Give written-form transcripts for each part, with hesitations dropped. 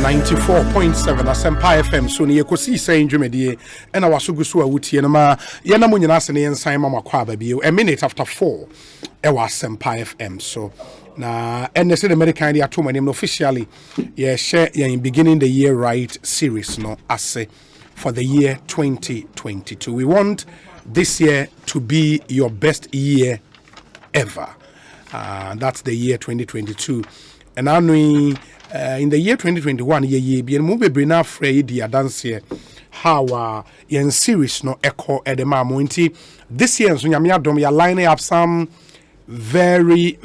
94.7 Asempa FM so ne Ekosiisen dwumedie ena wasogu so awutie no ma ye na munyina se ne yensan ma makwa ba bio a minute after 4 e wa Asempa FM so na ene se the American dia to manim officially ye share in beginning the year right series no ase for the year 2022. We want this year to be your best year ever. That's the year 2022. And now in the year 2021, be move brina frey dia dance how yen series no echo edema monti this year so nyame adom ya lining up some very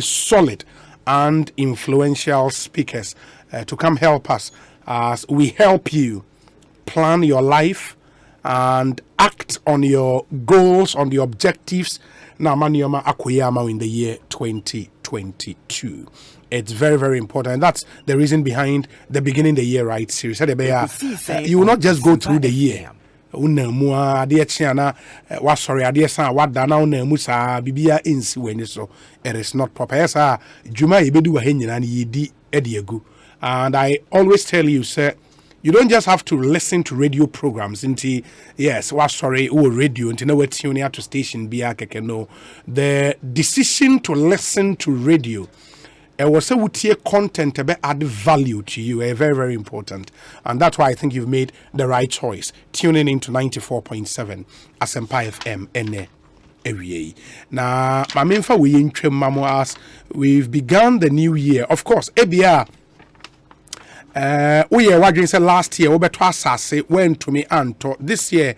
solid and influential speakers to come help us as we help you plan your life and act on your goals, on the objectives na manioma akoyama in the year 2022. It's very important. And that's the reason behind the beginning the year right series. You will not just go through the year. It is not proper. And I always tell you, sir, you don't just have to listen to radio programs into radio into no tuning out to station no. The decision to listen to radio was a content to add value to you, very important, and that's why I think you've made the right choice tuning into 94.7 Asempa FM ene area. Now my main for we in as we've begun the new year, of course ABR what you said last year went to me Anto. This year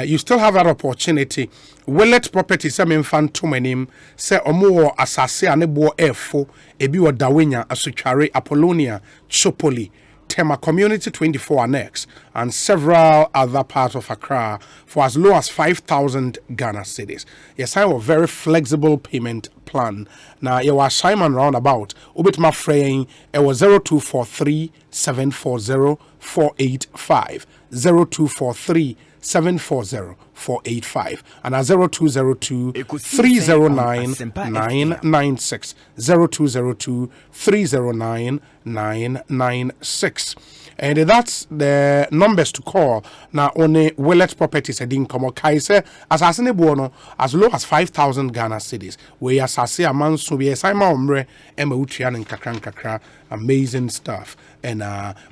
you still have that opportunity. Willet property some infant to my name say omo asase anebo efo ebi wo dawenya asutware Apollonia Chopoli Tema Community 24 Annex and several other parts of Accra for as low as 5,000 Ghana cedis. Yes, I have a very flexible payment plan. Now, you are Simon roundabout. Ubit my fraying, it was 0243 740 485. 0243 740 485 and at 0202 309 996 0202 309 996. And that's the numbers to call. Now, only Willet Properties and Income Kaiser as low as 5,000 Ghana cedis. We assassin a man so be a Simon Ombre, Emma Utrian and Kakra, amazing stuff. And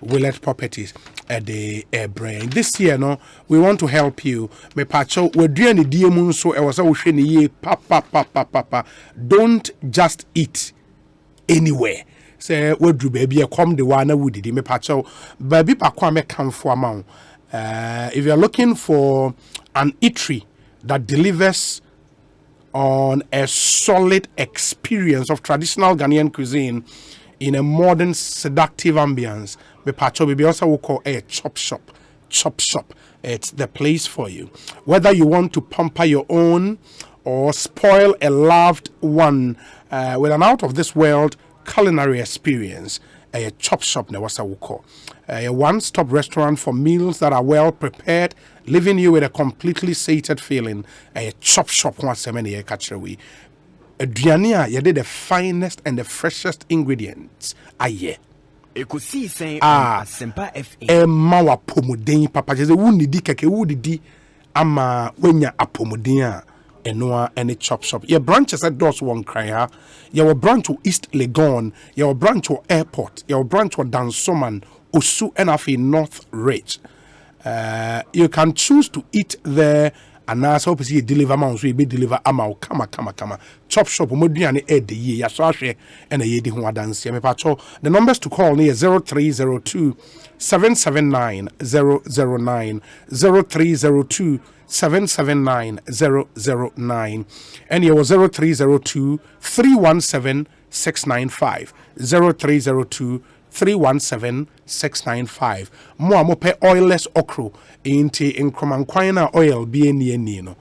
Willet Properties at the brain. This year, no, we want to help you. Me pacho, we're doing the diamonds so I was wishing ye papa. Don't just eat anywhere. Say what do baby come the one would did me pacho baby pakwa come for amount. If you're looking for an eatery that delivers on a solid experience of traditional Ghanaian cuisine in a modern seductive ambience, me pacho baby also will call a chop shop. It's the place for you. Whether you want to pamper your own or spoil a loved one with an out of this world culinary experience, a chop shop na wasa wuko, a one-stop restaurant for meals that are well prepared, leaving you with a completely sated feeling. A chop shop once a many catchery. Aduania, you did the finest and the freshest ingredients. Aye. Ekosiisen Asempa FM. Mawa pomodin papa jeze wuni di keke wudi di ama wenya apomodin enoa any chop shop. Your branches at Doors One Cry. Your branch to East Legon, your branch to Airport, your branch to Dansoman, Osu Enafi North Ridge. You can choose to eat there. And now so you deliver mounts we be deliver amount kama chop shop moduane e de ye ya so ahwe and ye di ho dance me pacho. The numbers to call near 0302 779 009 0302 779 009 and you was 0302 317 695 0302 317 695. Mo amope oilless okro inti incromankwana oil be ni no.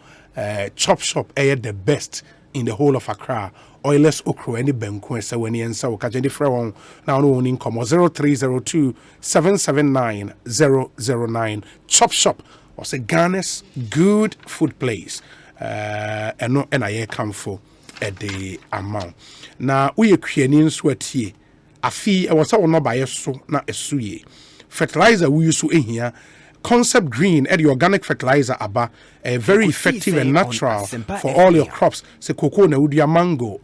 Chop shop the best in the whole of Accra. Oilless okro any benko se weni ensa o kaje di frewon na no woni income 0302 779 009. Chop shop was a Ghana's good food place. And no and I come for at the amount. Now we are creating sweat here. afi was so no buy so na esuye fertilizer we use here Concept Green the organic fertilizer aba very effective and natural for all your crops say cocoa na udia mango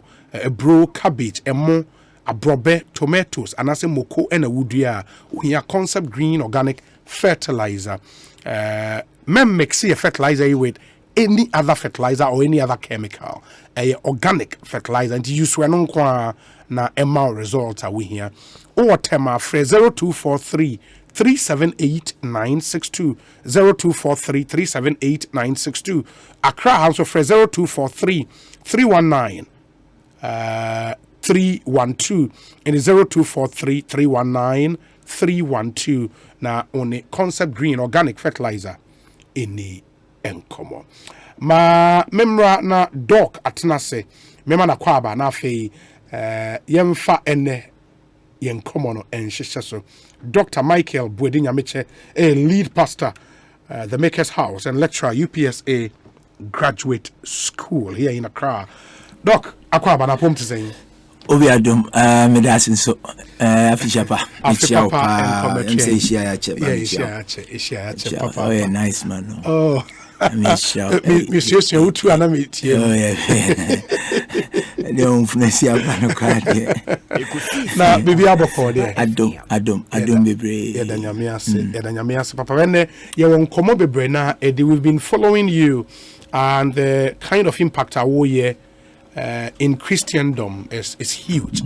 bro cabbage emo abrobe tomatoes and as moko and wudua here Concept Green organic fertilizer mix a fertilizer with any other fertilizer or any other chemical organic fertilizer and use no kwa na emma result we here or tema 0243 378 0243 378 Accra House of 0243 319 312 and 0243 319 312 na on a Concept Green organic fertilizer any enkomo ma memra na doc atenase mema na kwaba na afei yemfa ene yenkomo no enhyehyɛ so Dr. Michael Boadi Nyamekye, a lead pastor the Maker's House and lecturer UPSA Graduate School here in Accra. Doc akwaba na pom te Obi adom medasin so afishapa Papa oh yeah, nice man no. Oh Monsieur utu anametie oh yeah they unfunesi abana kwade na bibi aboko de adom bebre ya danyame ase papa wenne ye won komo bebre na we've been following you and the kind of impact our year in Christendom is huge.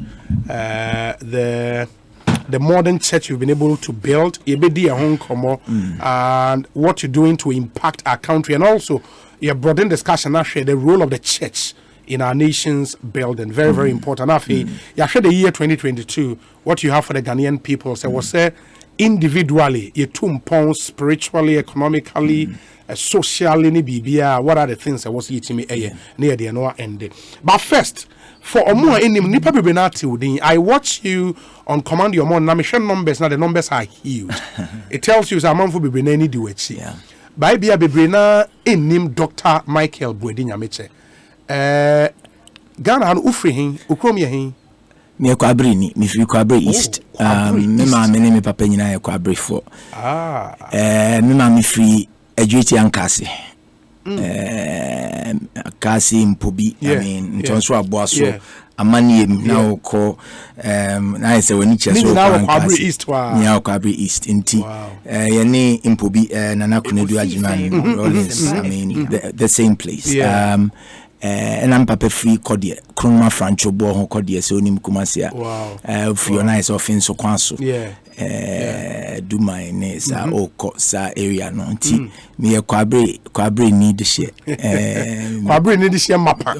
The modern church you've been able to build, and what you're doing to impact our country, and also you're brought in discussion actually the role of the church in our nation's building. Very, very important. You share the year 2022, what you have for the Ghanaian people. So was individually, you pounds spiritually, economically, socially, what are the things that was eating me near the end? But first, for a more in nipa bebenati, I watch you on Command Your Mon Namishan numbers. Now the numbers are huge. It tells you a man for bebenani do it. By be a bebrena in name Dr. Michael Boadi Nyamekye. Ghana and Ufrihin, Ukromia hin. Me Kwabri ni, me fi Kwabri East. Me ma me name papa nyina e Kwabri for. Me ma me fi Ejuiti Ankasi. Kasi Mpobi, I mean, Tonso Aboaso, Amani now call I say when each Kwabri East wa Kwabri East inti yani Mpobi Nana Kunedu Ajiman Rollins, I mean the same place. And I'm papa free Kodia, Kroma Francho Bo Kodia, so Nim Kumasia. For your nice offense so Kwanso. Do my names sa area no nti me Kwabri need the share Kwabri need the share mapa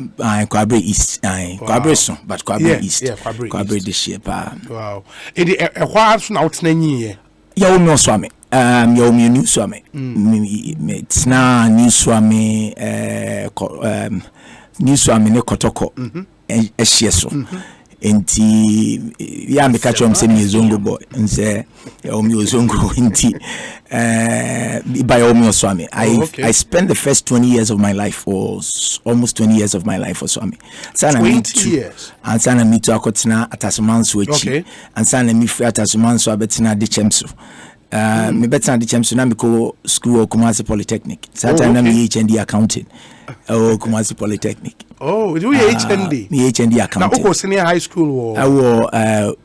Kwabri East Kwabri so but Kwabri East Kwabri the share pa wow e hwa so na wotena ye ya me swame ya me new swame me tsna new swame new swame ne kotoko e hye so enti ya me catch say me zongo boy and say o me zongo enti by o me swami I spent the first 20 years of my life or almost 20 years of my life for swami sana 20 years and sana me to akotina atasumanso echi and sana me free atasumanso abetina de chemso me betina de chemso na me ko school Kumasi Polytechnic sata na me HND accounting Kumasi Polytechnic. Oh, do you HND? Me HND accounting. Na senior high school I wo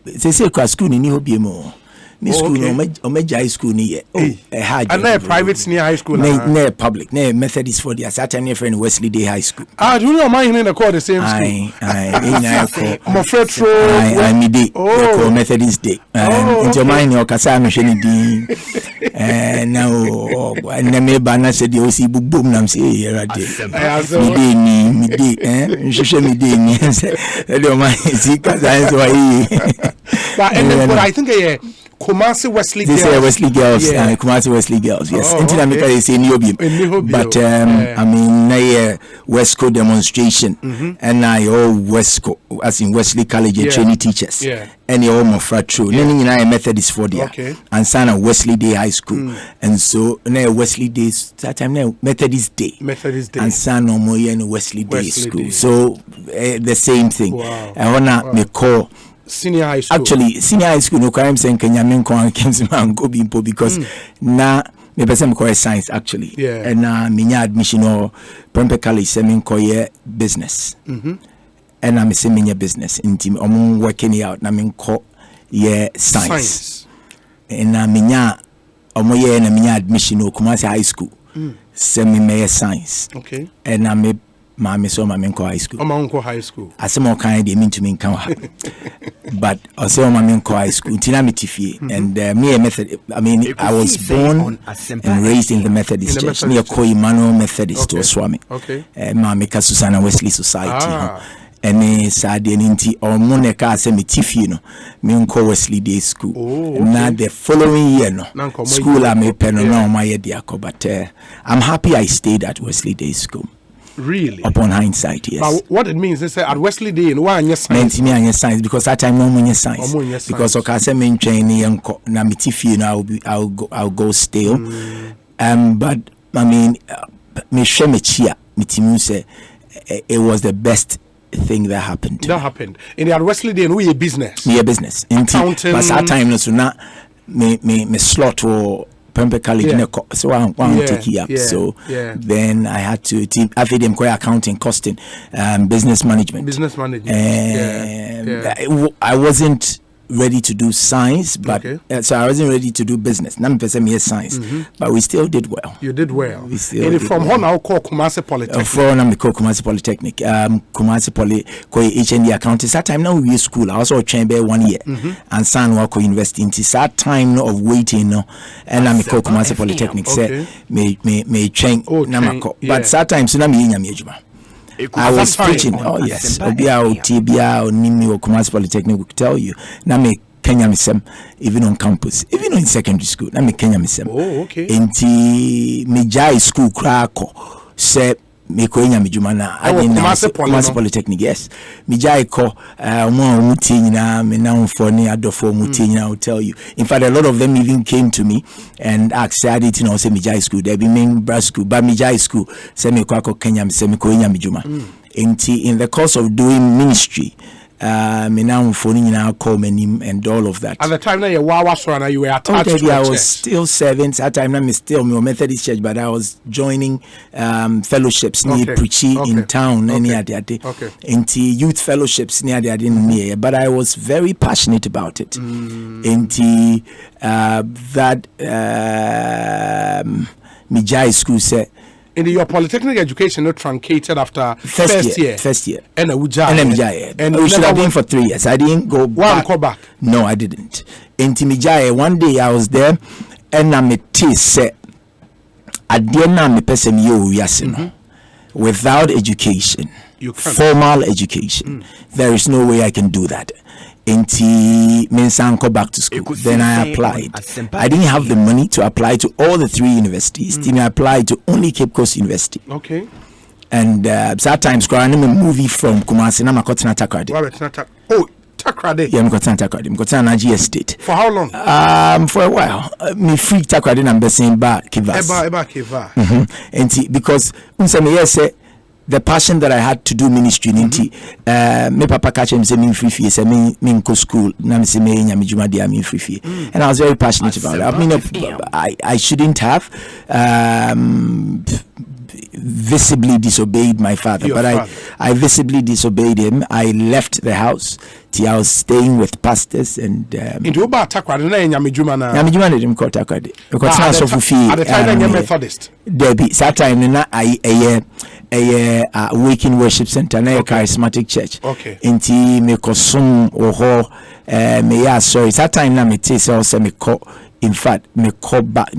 say school ni hobi mo. Me school no high school ni hard. And na private senior high school na public na Methodist for the Saturday friend Wesley Day High School. Do you know my in the call the same school? My friend I me day call Methodist Day. Into mine your kasa me hwe ni din. Now and me ba na say the osi boom nam say here day. Me day nhwehwe me day ni say the man see kasa so but I think Kumasi Wesley Girls. They say Wesley Girls, Kumasi Wesley Girls, yes. Until America they say Niobium. But I mean, na Westco demonstration, and I all Westco, as in Wesley College training teachers, and you all my fratro. Then I Methodist for there, and son of Wesley Day High School, and so na Wesley Day that time na Methodist Day, and son of Wesley Day School. So the same thing. I wanna me call senior high school. Actually, senior high school, no crime saying Kenya Minko came to man go bimpo because na me person call science actually. Yeah. And minya admission or Prempeh College semin call business. And I'm saying business in team working out na min call science. And minya na minya admission or Kumasi High School. Semi science. Okay. And I'm Mama so my menko high school. Omanko high school. I say more kind they mean to me but I say my menko high school. Tina mitifi and me a method. I mean I was born and raised in the Methodist church near Koi Emmanuel Methodist to Swami. Okay. Mama Susana Wesley Society. And Saturday ninti or Monica say mitifi no menko Wesley Day School. Now the following year no school I may pen no my diako but I'm happy I stayed at Wesley Day School. Really? Upon hindsight, yes. But what it means is at Wesley Day, why are science? Science because that time no money science. Because okay, I say main training and na mitifi no I'll go still. But I mean, me share me chia mitimu say it was the best thing that happened. That happened. In the Wesley Day, we a business. Yeah, business. Accounting. But that time no so na me slot or Prempeh College, so I want to take it up. So then I had to I fed them accounting, costing, business management. I wasn't ready to do science, but so I wasn't ready to do business. None person me science, but we still did well. You did well. We still did from now called Kumasi Polytechnic. From now called Kumasi Polytechnic. Kumasi Poly, HND accounting. That time now we school. I also trained there 1 year, and San Wako University. It's that time of waiting, no, and I'm called Kumasi Polytechnic. Say me train namako, but that time so na me nyamejuma. I was preaching. Oh yes, Obia or Tibia or Nimi or Kumasi Polytechnic will tell you. Na me Kenya misem even on campus, even in secondary school. Na me Kenya misem. Oh okay. Inti me jai school krako se me ko enya mijuma na Kumasi Polytechnic. Yes, me jai ko mo muti nyina me na for ni adofo muti nyina will tell you. In fact, a lot of them even came to me and asked, say I didn't know say me jai school. They be main bra school, but me jai school say me ko Kenya me say me ko enya mijuma. Inti in the course of doing ministry. Me now phoning now call my name and all of that. At the time that you were attached to I was still serving. At the time I'm still me Methodist church, but I was joining fellowships near preaching in town near the into youth fellowships near the but I was very passionate about it. Into that Mijai school said. In your polytechnic education, not truncated after first year. And we should have been for 3 years. I didn't go back. No, I didn't. In Timijaya, one day I was there, and I'm a said, I didn't know me person you without education, formal education. There is no way I can do that. Inti Mensanko back to school. Then I applied. I didn't have the money to apply to all the 3 universities. Then I applied to only Cape Coast University. Okay. And sometimes I name a movie from Kumasi. Na makotena Takrade. Oh, Takrade. Yeah, makotena Takrade. Makotena Naji Estate. For how long? For a while. Me free Takrade na mbese ba Kivas. Eba Kiva. Inti because unseme yes the passion that I had to do ministry ninti me papa catch him say me free fee say me go school na me say me nyamejuma dia me free fee and I was very passionate about it. I mean I shouldn't have visibly disobeyed my father, but I visibly disobeyed him. I left the house. I was staying with pastors and into about Takrade na nyamejuma na nyamejuma didn't call Takrade because na so fufi at the time na Methodist Debbie that time na a Waking Worship Center na charismatic church inti me kosum oho me ya sorry that time na me say so me call in fact me call back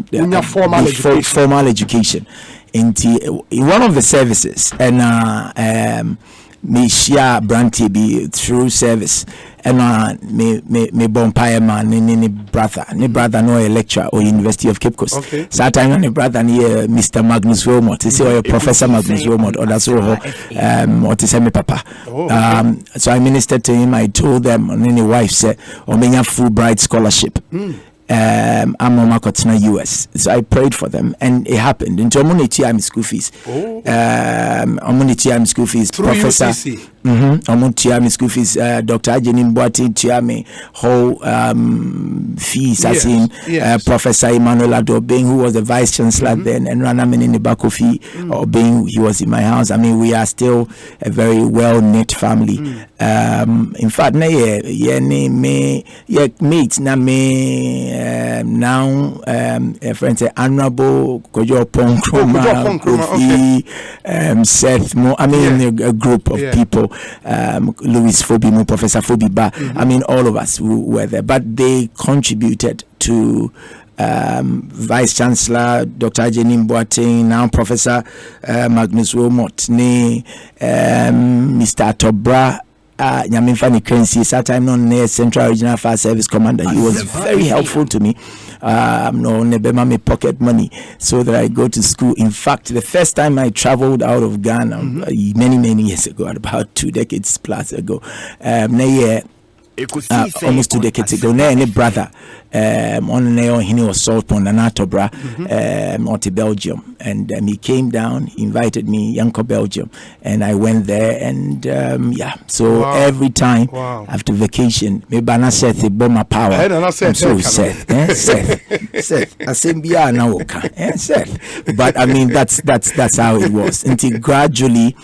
formal education inti one of the services and me share brandy be through service and me bonfire man ni brother no a lecturer or University of Cape Coast. So that time brother ni Mr. Magnus Wilmot. He say Professor Magnus Wilmot or that's what to say me papa. So I ministered to him. I told them and then the wife said or me have Fulbright scholarship. I'm on my US. So I prayed for them, and it happened. Into I'm school fees. I'm school fees. Through Professor. UCC. I'm school fees. Dr. Ajenim Boadi Nyamekye whole fees. As in Professor Emmanuel Adobeng, who was the vice chancellor then, and Ranaman in the Bakofi Obeng, he was in my house. I mean, we are still a very well knit family. In fact, mates na me now a friend say Honorable Kojo Ponkroma, Kofi, Seth Mo. I mean, a group of people. Louis Fobi, Professor Fobi Ba. I mean, all of us who were there, but they contributed to Vice Chancellor Dr. Jenim Boateng, now Professor Magnus Wilmot, Mr. Tobra. Nyamefani Currency, at time non Central Regional Fire Service Commander. He was very helpful to me. No nebema me pocket money so that I go to school. In fact, the first time I traveled out of Ghana many years ago, about 2 decades plus ago, almost 2 decades ago, any brother on he was Salt Pond and Atobra or to Belgium, and he came down, invited me, Yanko Belgium, and I went there, and so every time after vacation, maybe I said the bomber power. I'm so Seth, Seth, I said now, Seth, but I mean that's how it was until gradually.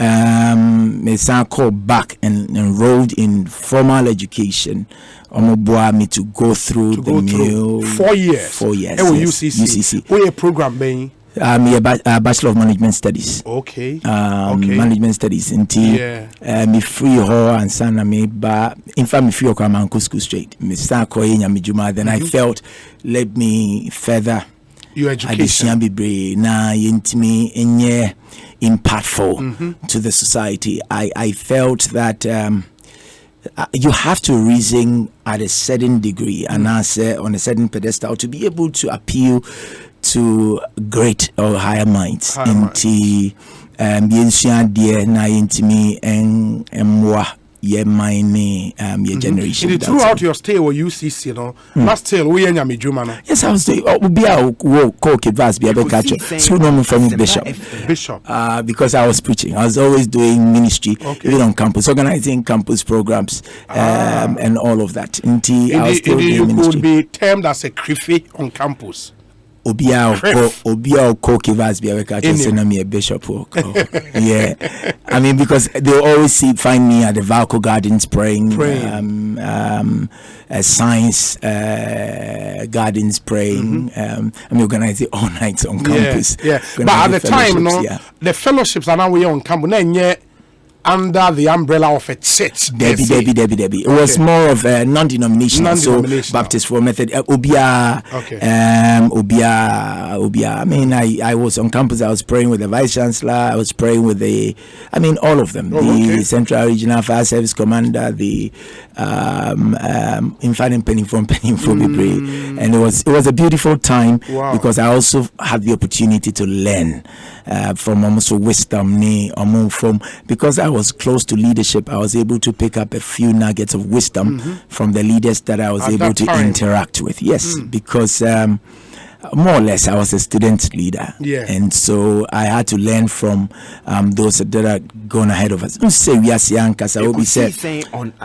I called back and enrolled in formal education. Me to go through the mill. 4 years. 4 years. UCC. What a program being? A Bachelor of Management Studies. Okay. Management Studies. Until me free her and son me ba. In fact, me free her come school straight. Me start calling me Juma. Then I felt let me further your education. Na yintimi enye impactful to the society. I felt that you have to reason at a certain degree and answer on a certain pedestal to be able to appeal to great or higher minds. Inti dear na intimi en your generation. Throughout your stay with UCC, last still we nyame juma no. Yes, I was doing. Be a call advice be a catcher. School no from Bishop. Because I was preaching. I was always doing ministry, even on campus, organizing campus programs, and all of that. Until I was still doing ministry. You could be termed as a criffy on campus. Obia co-kivas be a bishop. Yeah, I mean, because they always find me at the Valco Gardens praying. Science gardens praying. I'm organizing all nights on campus. But at the time, the fellowships are now on campus. Under the umbrella of a church. Debbie. It was more of a non-denominational. So Baptist for method. Obia. I mean, I was on campus. I was praying with the vice chancellor. I was praying with all of them. The Central Regional Fire Service Commander. The infant penny from and it was a beautiful time because I also had the opportunity to learn from almost wisdom. Because I was close to leadership, I was able to pick up a few nuggets of wisdom from the leaders that I was able to interact with. Yes, because more or less I was a student leader, and so I had to learn from those that are going ahead of us. Say we are young, because I will be said.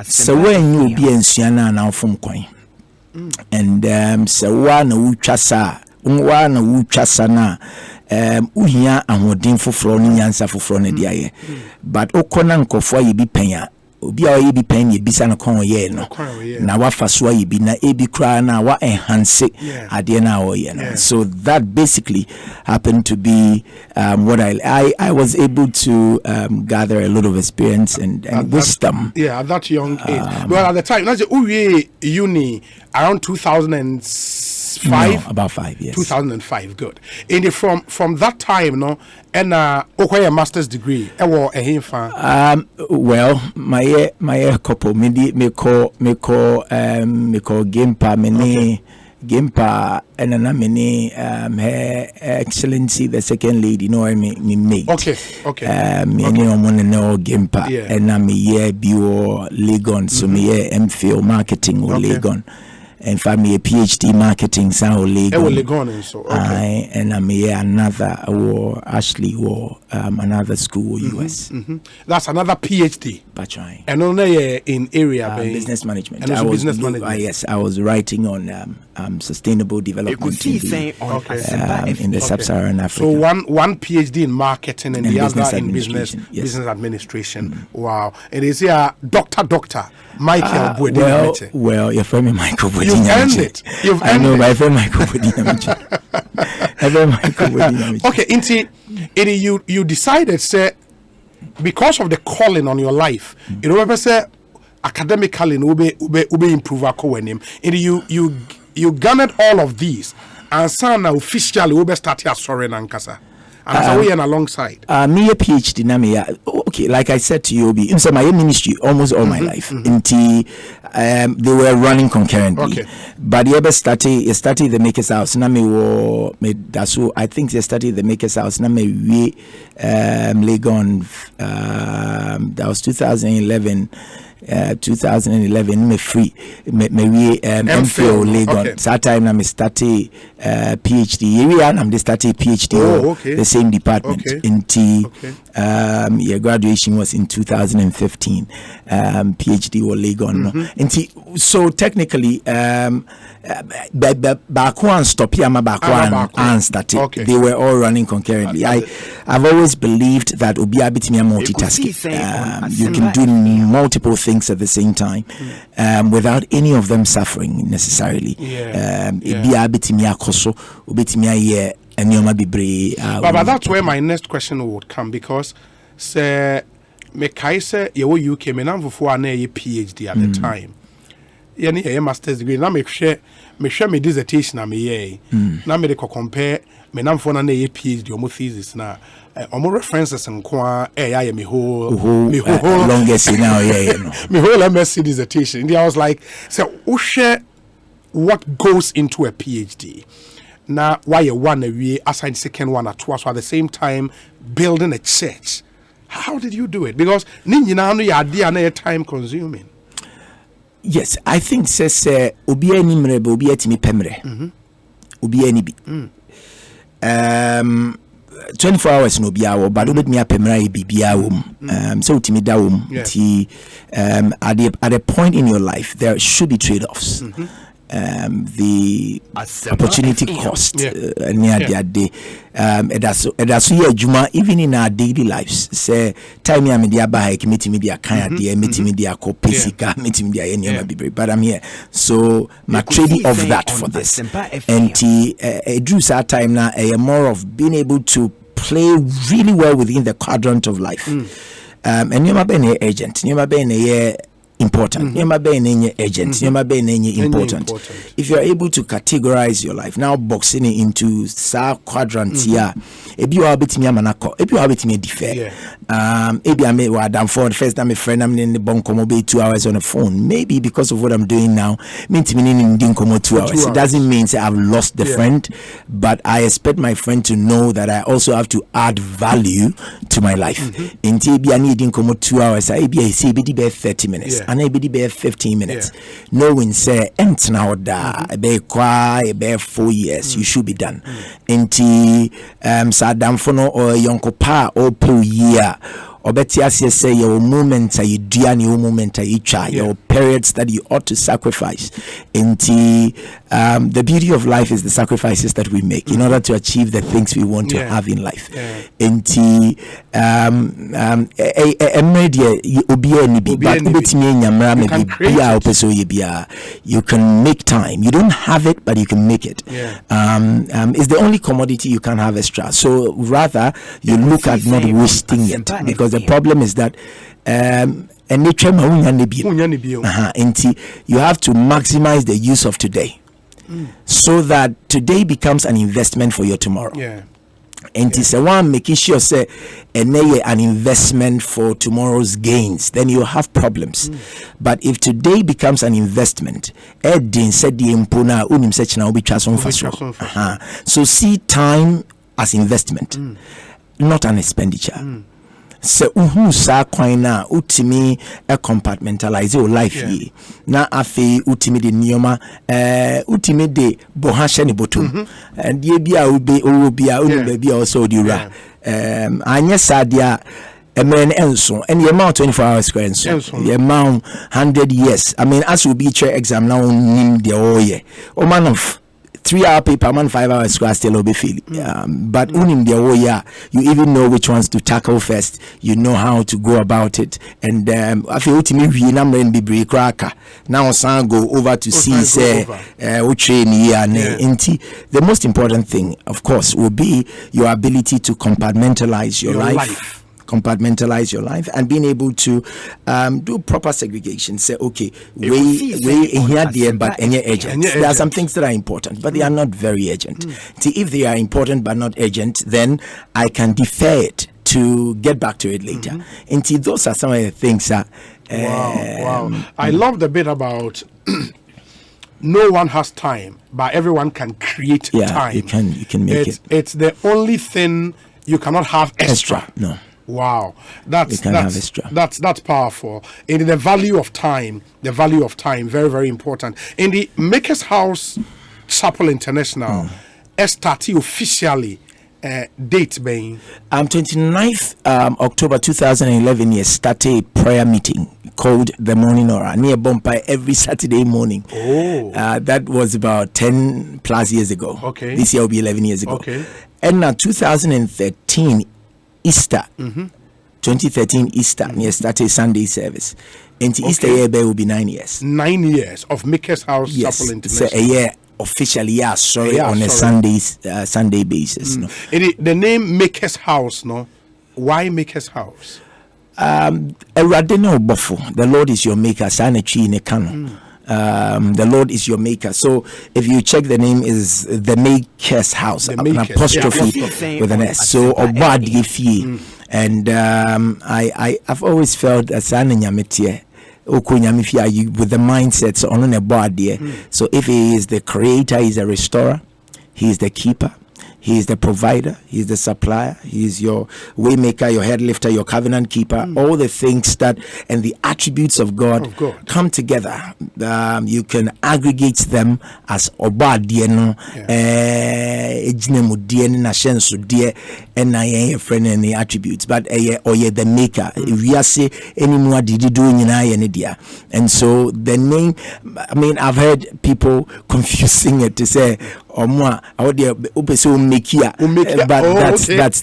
So when you be in Siena now from Coin, and so one uchasa na. Uhia ahodin foforo ni nyansa foforo na dia but okona nkofo ye bi panya obi a ye bi pen ye bisa na kon ye no na wa faso ye bi na ebi kra na wa enhance ade na o ye no. So that basically happened to be what I was able to gather a lot of experience and wisdom at that young age. Well, at the time na uwe uni around 2005. No, about 5 years. 2005, good. And from that time, no, and okay, a master's degree. Well, my couple, me call Gimpa and her excellency the second lady me mate. Okay. Me no Gimpa and me bio Legon, so me MPhil marketing or Legon. in fact me a PhD marketing so Legon so okay. And I'm here another or Ashley or another school US. That's another PhD. That's right. And only in area business management. And business management. Yes, I was writing on sustainable development in the sub-Saharan Africa. So one PhD in marketing and the other in business administration. Wow. It is here Dr. Michael Boadi Nyamekye. Well, your friend Michael Boadi You've earned it. I know, my friend Michael Boadi Nyamekye. Okay, Inti, you decided, say, because of the calling on your life, you remember, say, academically, ube improve our co-name. You garnered all of these, and so now officially, ube start your sorry nankasa. And as a way and alongside. Me a PhD na me okay, like I said to you, Obi, in my ministry almost all my life. Until they were running concurrently. Okay. But you ever study the Maker's House. Na me wo me so I think they studied the Maker's House. Na me we Legon that was 2011. 2011 me free me MPhil Legon. That time I started PhD area and I'm started PhD the same department until your graduation was in 2015. PhD or Legon. So technically back one stop here, back one and started. They were all running concurrently. I've always believed that Obiabitimi multitasking. You can do multiple things at the same time without any of them suffering necessarily. But that's where my next question would come, because say me kaise yewo UK me nam for na ye PhD at the time. Ye ni ye master's degree na me share me dissertation na me ye. Na me dey compare me nam for na ye PhD omo thesis na omo references nko ya me whole longest now me whole MSc dissertation. And I was like, so who share what goes into a PhD? Now why you one we assign second one at twice at the same time building a church. How did you do it? Because your idea na time consuming. Yes, I think says obi ani mrebe obi atimi pemre. Obi ani bi. 24 hours no biawo but obet me apemra e bibia wom so timi da wom ti at a point in your life there should be trade-offs. The opportunity cost near the day that's juma even in our daily lives say time ya media buy meet media kind there meet media ko pesika meet media any but I'm here so my trading of that for this and drew that time now more of being able to play really well within the quadrant of life and you be an agent you be important. Agent. Important. If you're able to categorize your life, now boxing it into quadrants here. If you are a bit me manako, if you are a bit me defer. Maybe I may what for the first time a friend I'm in the bunko 2 hours on the phone. Maybe because of what I'm doing now, means meaning in 2 hours. It doesn't mean say I've lost the friend, but I expect my friend to know that I also have to add value to my life. In TB I need 2 hours, I be 30 minutes. And I be 15 minutes. No one say now da be 4 years. You should be done. Inti Sadam Fono or Yonko Pa or per year. Or better say your moments are you do and your moment are you try your periods that you ought to sacrifice. The beauty of life is the sacrifices that we make in order to achieve the things we want to have in life. You can make time. You don't have it, but you can make it. It's the only commodity you can have extra. So rather you look at not wasting it, because the problem is that and you have to maximize the use of today so that today becomes an investment for your tomorrow. And it's one making sure say an investment for tomorrow's gains, then you have problems. But if today becomes an investment, so see time as investment, not an expenditure. se uhu sa kwan na utimi compartmentalize your life ye na afi utimi de nioma utimi de bohashe ni botum and ye bia obi a unu ba bia also di ra anya sadia men enso and the amount 24 hours square enso the amount 100 years. I mean, as will be chair exam now nim the oye o man of 3-hour paper man 5 hours square still will be feeling but unim the oye you even know which ones to tackle first, you know how to go about it. And I feel to me we number in be cracker now san go over to see say train here the most important thing of course will be your ability to compartmentalize your life. Compartmentalize your life and being able to do proper segregation. Say, okay, we here there, but any agent. There are some things that are important, but they are not very urgent. If they are important but not urgent, then I can defer it to get back to it later. And those are some of the things that. Wow! I love the bit about. No one has time, but everyone can create time. You can make it. It's the only thing you cannot have extra. No. Wow, that's powerful. In the value of time, very, very important. In the Makers House Chapel International, started officially date being 29th October 2011. Yes, started a prayer meeting called the Morning Aura near Bompai every Saturday morning. That was about 10 plus years ago. Okay, this year will be 11 years ago. Okay, and now 2013. Easter, 2013 Easter, near started Sunday service. And Easter year will be 9 years. 9 years of Makers House Chapel International. So a year officially, on a Sunday basis. No. The name Makers House, no? Why Makers House? The Lord is your maker. The Lord is your maker. So if you check, the name is the Maker's House, an apostrophe with an S. So Boadi and I've always felt that Tyrant Nyamekye with the mindset on a Boadi. So if he is the creator, he is a restorer, he is the keeper, he is the provider, he is the supplier, he is your way maker, your head lifter, your covenant keeper. All the things that and the attributes of God come together. You can aggregate them as Obadieno, and I friend and the attributes, but the maker. If we say any more did you do in idea. And so the name, I mean, I've heard people confusing it to say or more but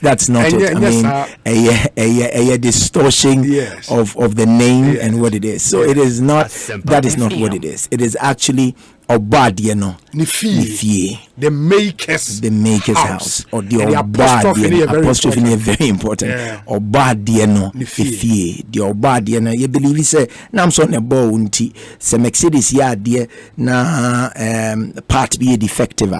that's not it. I mean a distortion of the name and what it is. So it is not, that is not what it is. It is actually Obadieno Nifie, the Maker's house, or the apostrophe very important. Obadieno Nifie, the Obadieno. You believe he say nam so ne bo unti se Mercedes ya de na part be defective.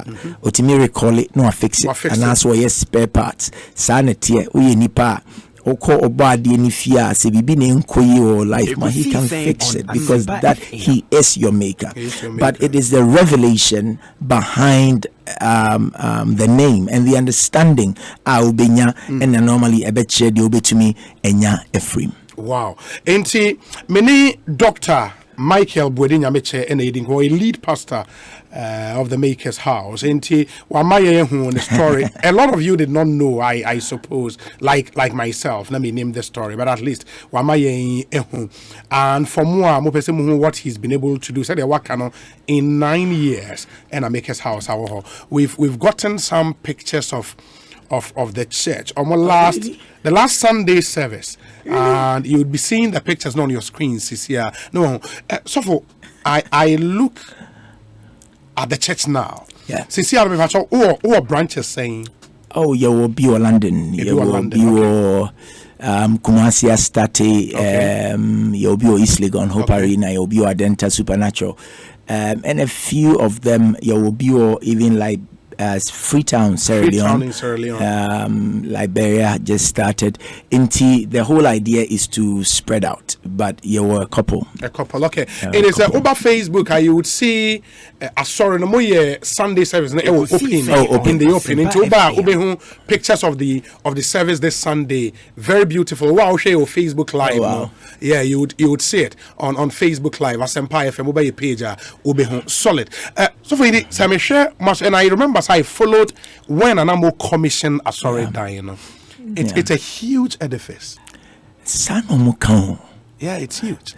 Otimi recall it no fix it, and that's why yes spare parts. Sanity we nipa. Oko Boadi Nyamekye se bibi ne nkoyi or life, man, he can fix it because that he is your maker. But it is the revelation behind the name and the understanding ubenya and normally ebeche de obetumi enya Ephraim. Wow. Enti many Dr. Michael Boadi Nyamekye and a lead pastor of the Maker's House. And the story. A lot of you did not know, I suppose, like myself. Let me name the story, but at least and for more what he's been able to do. Said in 9 years and a Maker's House. We've gotten some pictures of the church. The last Sunday service, and you would be seeing the pictures on your screens this year. So for I look at the church now. Yeah. See, or branches saying, oh, you will be London. You will be Kumasi State. You'll be East Legon, Hope Arena. You'll be Adenta Supernatural, and a few of them. You will be even like Freetown, Sierra Leone. in Sierra Leone. Liberia just started. The whole idea is to spread out, but you were a couple. Okay. It is over Facebook. You would see sorry, no more Sunday service. Open in the open. Into Uba pictures of the service this Sunday. Very beautiful. Wow, share your Facebook Live. Oh, wow. Yeah, you would see it on Facebook Live. Asempa FM Uba your page. Solid. So for the Sam share much, and I remember I followed when an ammo commission dying. It's a huge edifice. Yeah, it's huge.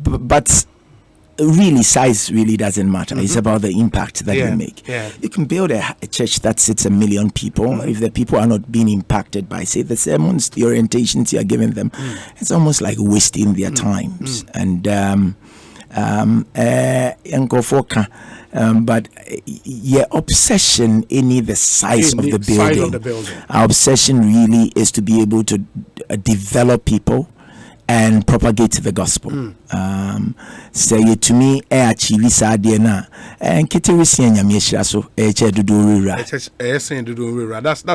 But really, size really doesn't matter. It's about the impact that you make. Yeah. You can build a church that sits 1 million people. If the people are not being impacted by, say, the sermons, the orientations you are giving them, it's almost like wasting their times. And but your obsession in the size of the building. Our obsession really is to be able to develop people and propagate the gospel. Say to me, achieve na and kitty that's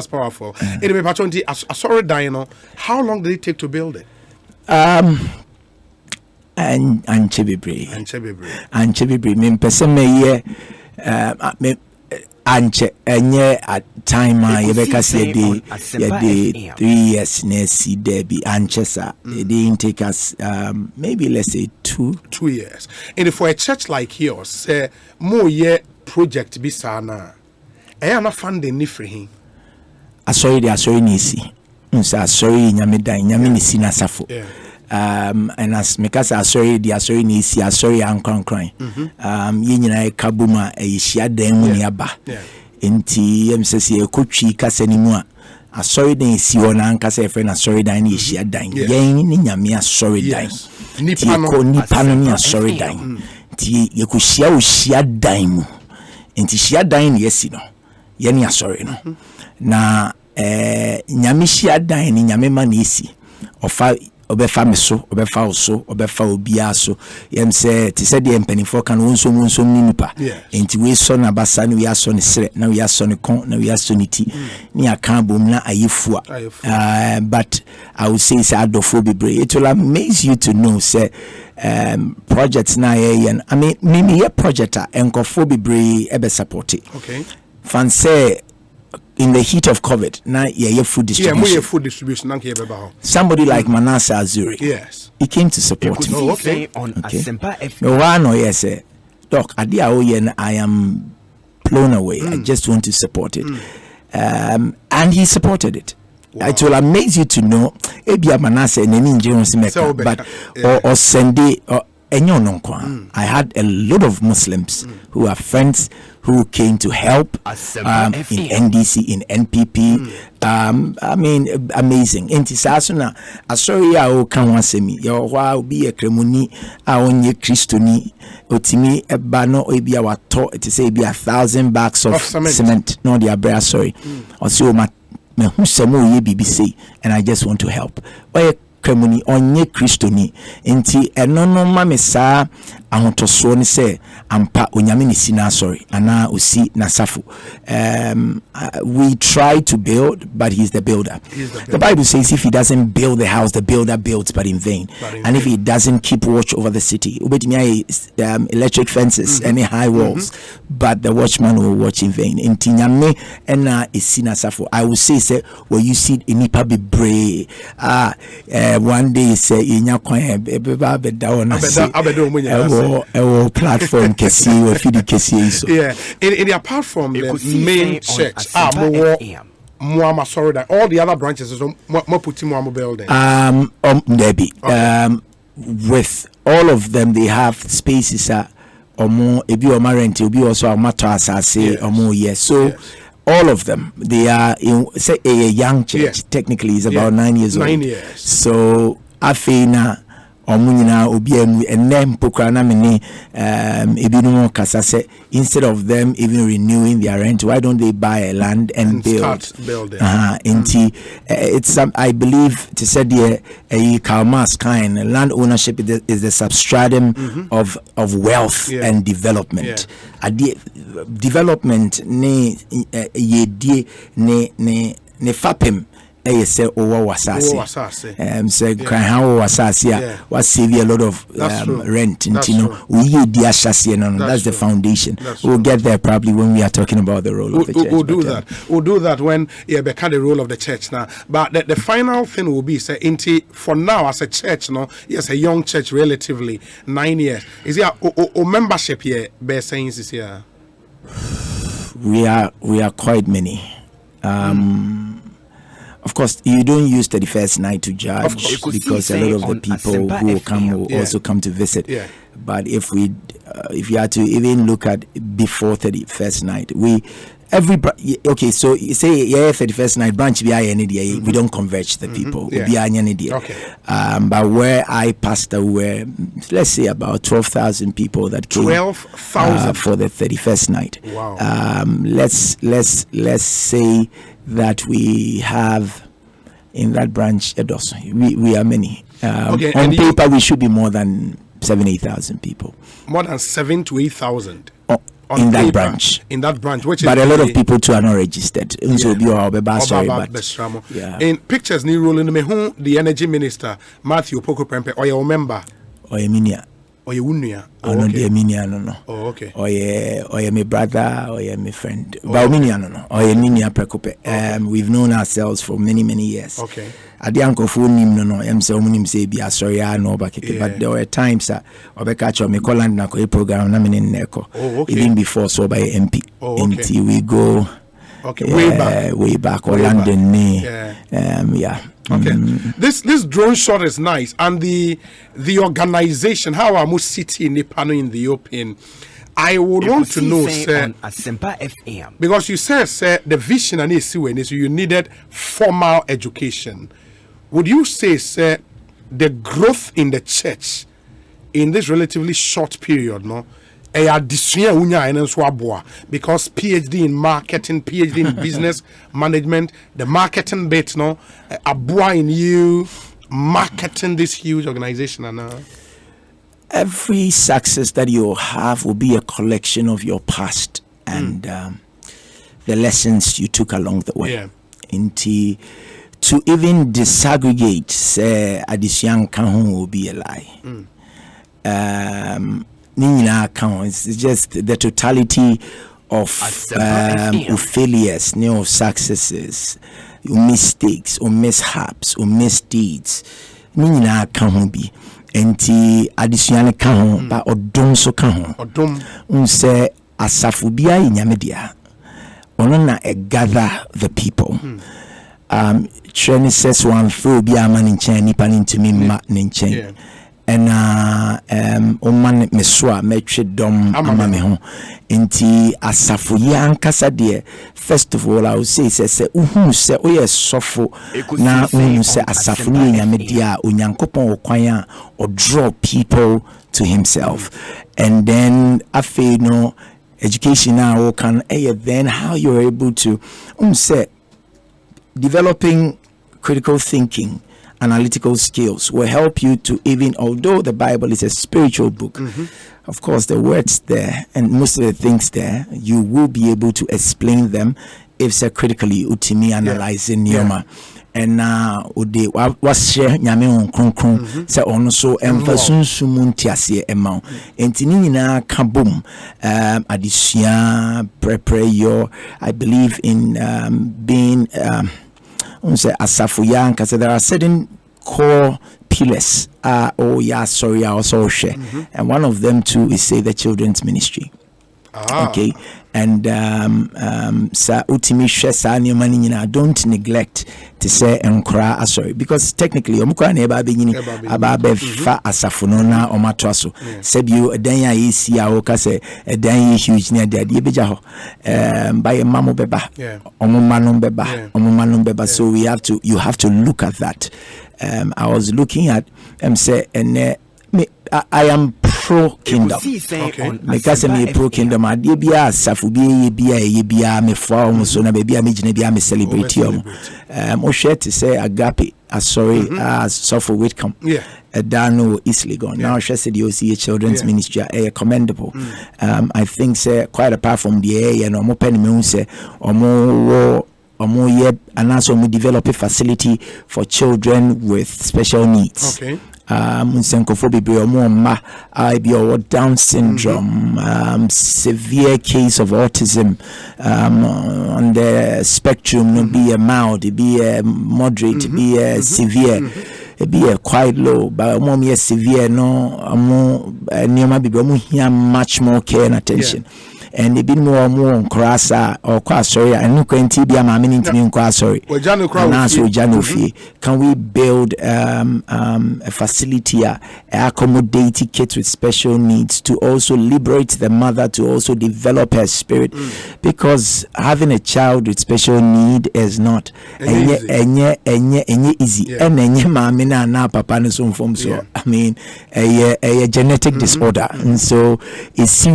powerful. Anyway, Patonti, sorry, Dino. How long did it take to build it? And Chebibre. Me person me anche enye at time ye 3 years nesi debi anchesa. It didn't take us maybe let's say 2 years. And for a church like yours, say more year project bisana. Na funding ni for him. Asori nisi. Nsa asori nyame nisi na safo. And as Mikasa asori nisi asori ankran ye nyina kabuma ehia dan mu ne aba enti yemsese ekotwi kasa ni mu a asori dan si ona ankasa efe na asori dan ne ehia dan yen ni nyame asori dan nipa no ni asori dan enti yekohia ohia dan mu enti hia dan ne yesi no ye ni asori no na nyame hia dan ni nyame ma na esi ofa obefa meso obefa oso obefa obia so yem say ti said the empanifo kan wonsom ni nipa enti we so na basa ni we aso ne sere na we aso ne kon na we aso ne ti ni aka bom na ayefua but I would say say adofo bebre. It will amaze you to know say projects na I mean me project enkofo bebre ebe support it. Okay, fan say in the heat of COVID, now food distribution. Yeah, food distribution. Somebody like Manasseh Azuri. Yes, he came to support me. Okay. On Asempa FM. No one, yes, Doc. I am blown away. I just want to support it, and he supported it. Wow. It will amaze you to know. Ebia Manasseh but or Sunday or. I had a lot of Muslims who are friends who came to help in NDC, in NPP. I mean, amazing. Enti sasuna asori ya o kan wasemi. Yo wa obi e kremuni a onye Christoni otimi eba no obi a wato it say be 1,000 bags of cement. No the abra sorry. Osi o me hu semo ye BBC and I just want to help. Kremuni onye Christoni enti eno no mame saa ahotoso ne se ampa onyame ne sina sorry ana osi na safu. We try to build, but he's the builder. The Bible says if he doesn't build the house, the builder builds but in vain. And if he doesn't keep watch over the city, electric fences, any high walls, but the watchman will watch in vain. Enti nyame ena esina safu. I will say you see enipa be brave. One day say inya kwan beba beda wona platform kesi we feed kesi so yeah in apart from the main church Muama sorry that all the other branches is mo puti Muama building Debbie with all of them they have spaces omo ebi o rent obi also amato asase omo yes so all of them, they are in say a young church. Technically, is about 9 years old. 9 years. So Afena Omunina obiemu enem pokrana mini ebinu kasa say instead of them even renewing their rent, why don't they buy a land and build? Start building. It's I believe to say the Kalmas kind land ownership is the substratum of wealth and development. Development ne ye ne fapem say over wasase say cry how wasase was save a lot of rent and we the asase no that's the foundation. We'll get there probably when we are talking about the role of the church. We'll do that when become the role of the church now. But the final thing will be say for now as a church yes, a young church relatively 9 years. Is there a membership here be saying this here? We are quite many. Of course, you don't use 31st night to judge because a lot of the people who will come will also come to visit. Yeah. But if you had to even look at before 31st night, so you say 31st night branch we don't converge the people. Okay. But where I pastor were, let's say about 12,000 people that came 12,000 for the 31st night. Wow. Let's say that we have in that branch we are many. On paper we should be more than 7,000-8,000 people. More than 7,000 to 8,000 in that branch. In that branch, which but a lot of people too are not registered. In pictures, ni rolling me who the energy minister Matthew Poko Prempe or your member or your minia. Or your unia? No, the minia no. Oh, okay. Or your my brother or your my friend. But minia no. Or your minia prekope. We've known ourselves for many years. Okay. At the uncle phone no. Say omunim say be sorry no but there were times that obeka cho me call and na ko program na me neko. Even before so by MP. Until we go. Okay, way back or London. Okay. This drone shot is nice, and the organization, how I must city in Nipano in the open. I would want to know, sir, because you said, the vision and is you needed formal education. Would you say, sir, the growth in the church in this relatively short period, because PhD in marketing, PhD in business management, the marketing bit, abua in you marketing this huge organization, every success that you have will be a collection of your past and the lessons you took along the way. To even disaggregate, say, addition will be a lie. It's just the totality of failures, of successes, mistakes, or mishaps, or misdeeds. Nina can't be. Enti additional can't, but odom so can't. Unse asafubia in Yamedia. Onona gather the people. Training says one phobia man in chain, nipan into me mat in chain. And oman meswa metre dom amame ho enti asafo yankasa de first of all I would say say uhu se oye sofo na uhu se asafo ni nyame dia onyankopon okwan a or draw people to himself and then afi no education now can then how you're able to say developing critical thinking, analytical skills will help you to even, although the Bible is a spiritual book, of course the words there and most of the things there, you will be able to explain them if so critically utimi analyzing yoma. And now ode was share nyame on kronkron say ono so emfa sunsumu ntiase ema entini nyina ka bom adisua prepare your I believe in being say asafo yanka so there are certain core pillars also share and one of them too is say the children's ministry. Okay, and sa utimi shesa ni mani nyina don't neglect to say enkra sorry because technically omukwa na eba be nyini aba be fa asafono na omato so sebio edan ya yesi a oka say edan ye huge na de beja ho by mamo beba omumano beba so you have to look at that. I was looking at say and I am pro kingdom. Because I'm pro kingdom. I did be a safubi be a me form so na baby me jine be a me celebrate you. Share to say agape sorry suffer with come. Yeah. Dano easily gone. Now she said you see children's ministry commendable. I think say quite apart from the area and more penny me say or more and also we develop a facility for children with special needs. Okay. Down syndrome, severe case of autism, on the spectrum, be a mild, be a moderate, be a severe. Be a quite low, but more severe. No, more near much more care and attention. And they been more on crassa or sorry, and no quantity be a mammy sorry. Can we build a facility accommodate kids with special needs to also liberate the mother to also develop her spirit? Because having a child with special need is not easy. And na papa no so form so I mean a genetic disorder. And so it's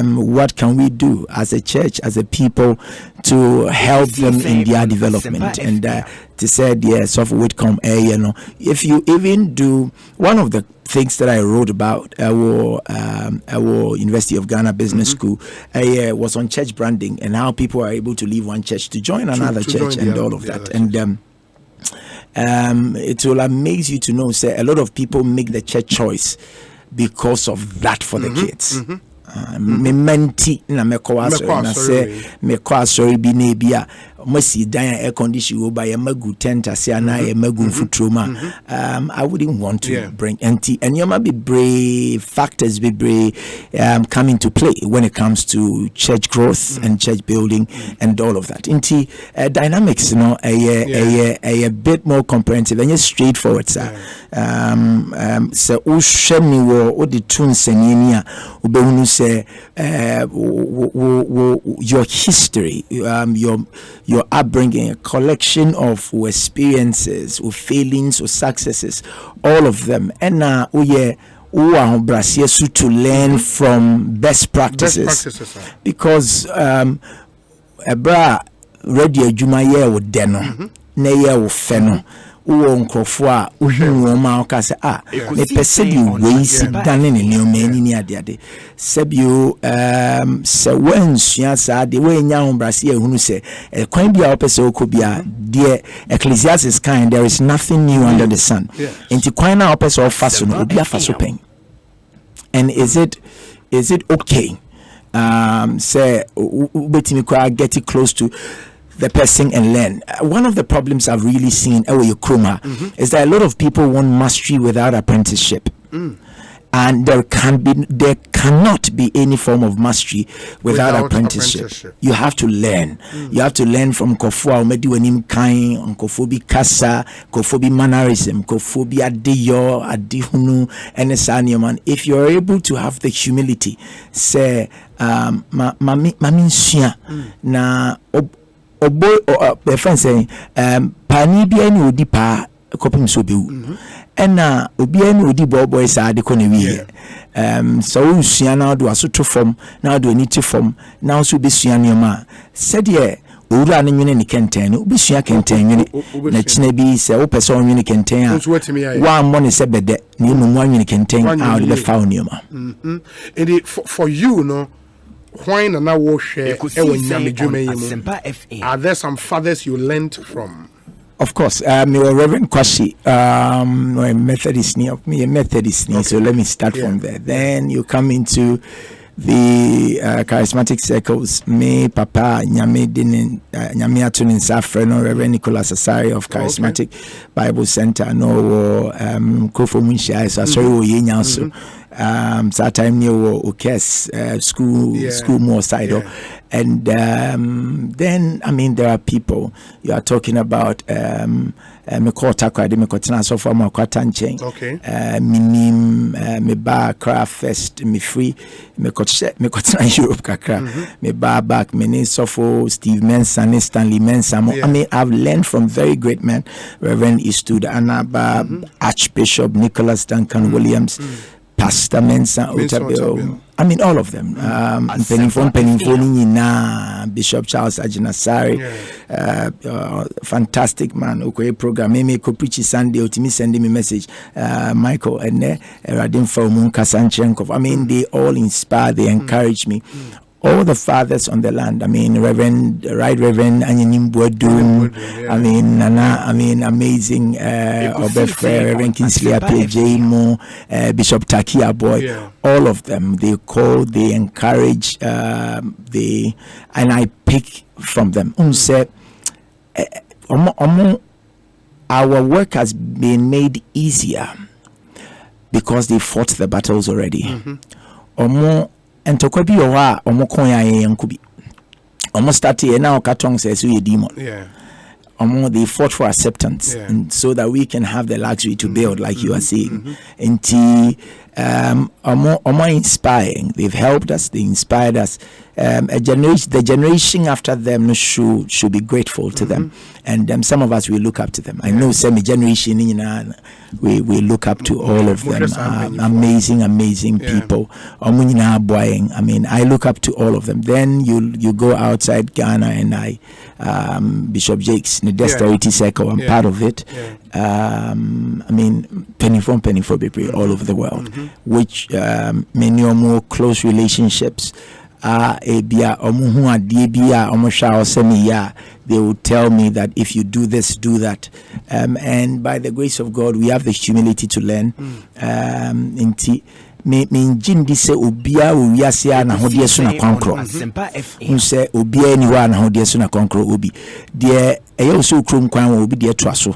what can we do as a church, as a people, to help them in their development? And they said, yes, of would come you know, if you even do one of the things that I wrote about our University of Ghana Business School was on church branding and how people are able to leave one church to join another church and all of that. And it will amaze you to know, say, a lot of people make the church choice because of that for the kids. Me menti na me kwa sorry me kwa sorry bi na bia masi dan air condition go by magu tent ase na magu futroma. I wouldn't want to bring anti and you might be brave factors be brave come into play when it comes to church growth and church building and all of that. Inti dynamics, you know, a bit more comprehensive and just straightforward, sir. So usheni wo the tun seninia ubehunu say your history, your upbringing, a collection of experiences, or failings, or successes, all of them. And now to learn from best practices. Because radio Jumaye would deno, neye wo feno. Uwo nkrofo a uhunu ma o ka se me pese bi weisi dane ne ne omani ni ade sebio se wansua sa de we nya hombrase ehunu se kwan bia o pese okobia de Ecclesiastes kind there is nothing new under the sun. Enti kwan na o pese o faso no obi afaso pen. And is it okay say ubetimi kwa get close to the person and learn. One of the problems I've really seen is that a lot of people want mastery without apprenticeship. And there cannot be any form of mastery without apprenticeship. You have to learn. You have to learn from Kofua Omedi Wenim Kain, Kofobi Kasa, Kofobi mannerism, Kofobi Adeyo, Adihunu, and Esaniaman. If you're able to have the humility, say, Mamin na oboy or the friend saying pani bia ni odi pa kopim so bewu ena obi ani odi boy sa de ko na wie so usua na do asoto form na do ani ti form na so be sua ne ma said ye owura ne nwene ne kenten no obi sua kenten nwene na kina bi se wo pese on nwene kenten a wa mo ne se bede ne mu nwene kenten a de be fa ne ma and for you no why na wo share are there some fathers you learned from? Of course, me Reverend Kwashi, Methodist, so let me start from there. Then you come into the charismatic circles. Me, Papa, Nyame Atunin Safreno, Reverend Nicholas Asari of Charismatic Bible Center, no, Kofo Munshai, so sorry, that time near Okes school more side. And then I mean there are people you are talking about me call takwade me kotina so for makwata nchen minim me ba craft fest me free me kotina Europe kakra me ba back me ni sofo Steve Mensah Stanley Mensah I mean I've learned from very great men, Reverend Istud Anaba, Archbishop Nicholas Duncan Williams, Pastor Mensah Otabil. I mean, all of them. Bishop Charles Ajinasari, fantastic man. Okay, program. Me ko preach Sunday. Ultimately sending me message. Michael and Radim Fomun Kasanchenkov. I mean, they all inspire. They encourage me. All the fathers on the land. I mean, Reverend Anyanim Boadu. I mean, Nana. I mean, amazing. Obefre, Reverend Kingsley Apejimo, Bishop Takia Boy. All of them. They call, they encourage, and I pick from them. Our work has been made easier because they fought the battles already. And to be owa omokonya yankubi almost started now carton says we a demon they fought for acceptance and so that we can have the luxury to build like you are saying and more inspiring. They've helped us, they inspired us. The generation after them should be grateful to them, and some of us will look up to them. I know some generation we look up to all of them. Amazing people. I mean, I look up to all of them. Then you go outside Ghana, and I Bishop Jakes in the Dexterity Circle, I'm part of it. I mean, penny from baby all over the world, which many or more close relationships they will tell me that if you do this, do that, and by the grace of God we have the humility to learn. Me njindi se obia wiase na hodie so na kwankro nse obia ni wa na hodie so na kwankro obi de eyo so krom kwan wo obi de to aso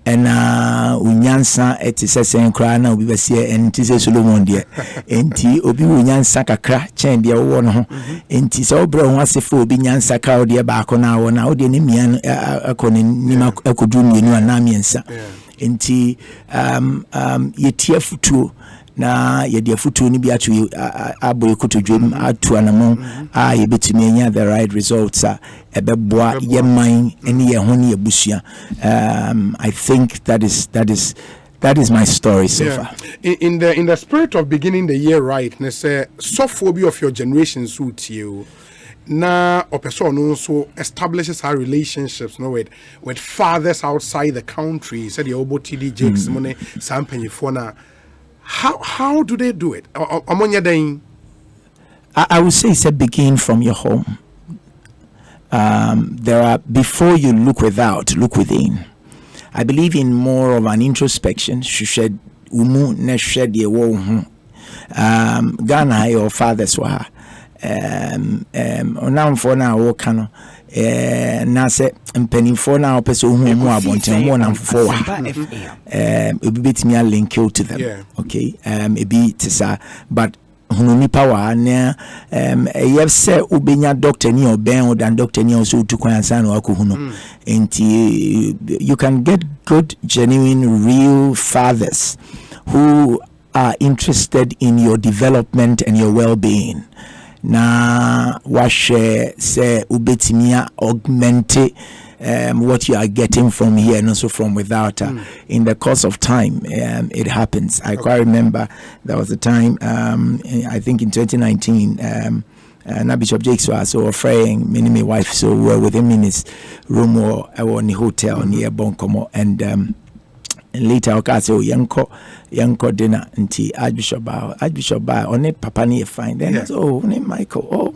na unyansa etisesen kra na obi besie entise Solomon de enti obi unyansa kakra chen de wo no ho enti so obra ho asefo obi nyansa ka ode ba ko na wo na ode ne mian akone nima akodu mienu ana miensa enti yetie futuo na yedi afutu ni bi atu aboye kotodwem atu anamo yebetumi anya the right results ebeboa yeman ene ye ho ne abusua. I think that is my story so far. In the spirit of beginning the year right, na say sophobia of your generation suit you na a person also establishes our relationships with fathers outside the country. Said the obo TD Jakes money sampenyi for na. How do they do it? I would say it's a begin from your home. There are, before you look without, look within. I believe in more of an introspection. Ghana, your fathers were. Now for now, na se mpanimfo na opese ohun mu abonten mo na mfo wa ebi betimi a link you to them. Okay, ebi tisa, but hunoni power na yefse ubenya doctor ni oben o dan doctor ni so tu kwansa na akohunu enti you can get good, genuine, real fathers who are interested in your development and your well-being. Na washe se ubetimia augmente what you are getting from here and also from without. In the course of time, it happens. I quite remember there was a time, I think in 2019, na Bishop Jakes was so afraid, me and my wife, so we were with him in his room or in the hotel near Bonkomo, and later I say yanko dinner nti Archbishop Ba on it papa ni fine then Michael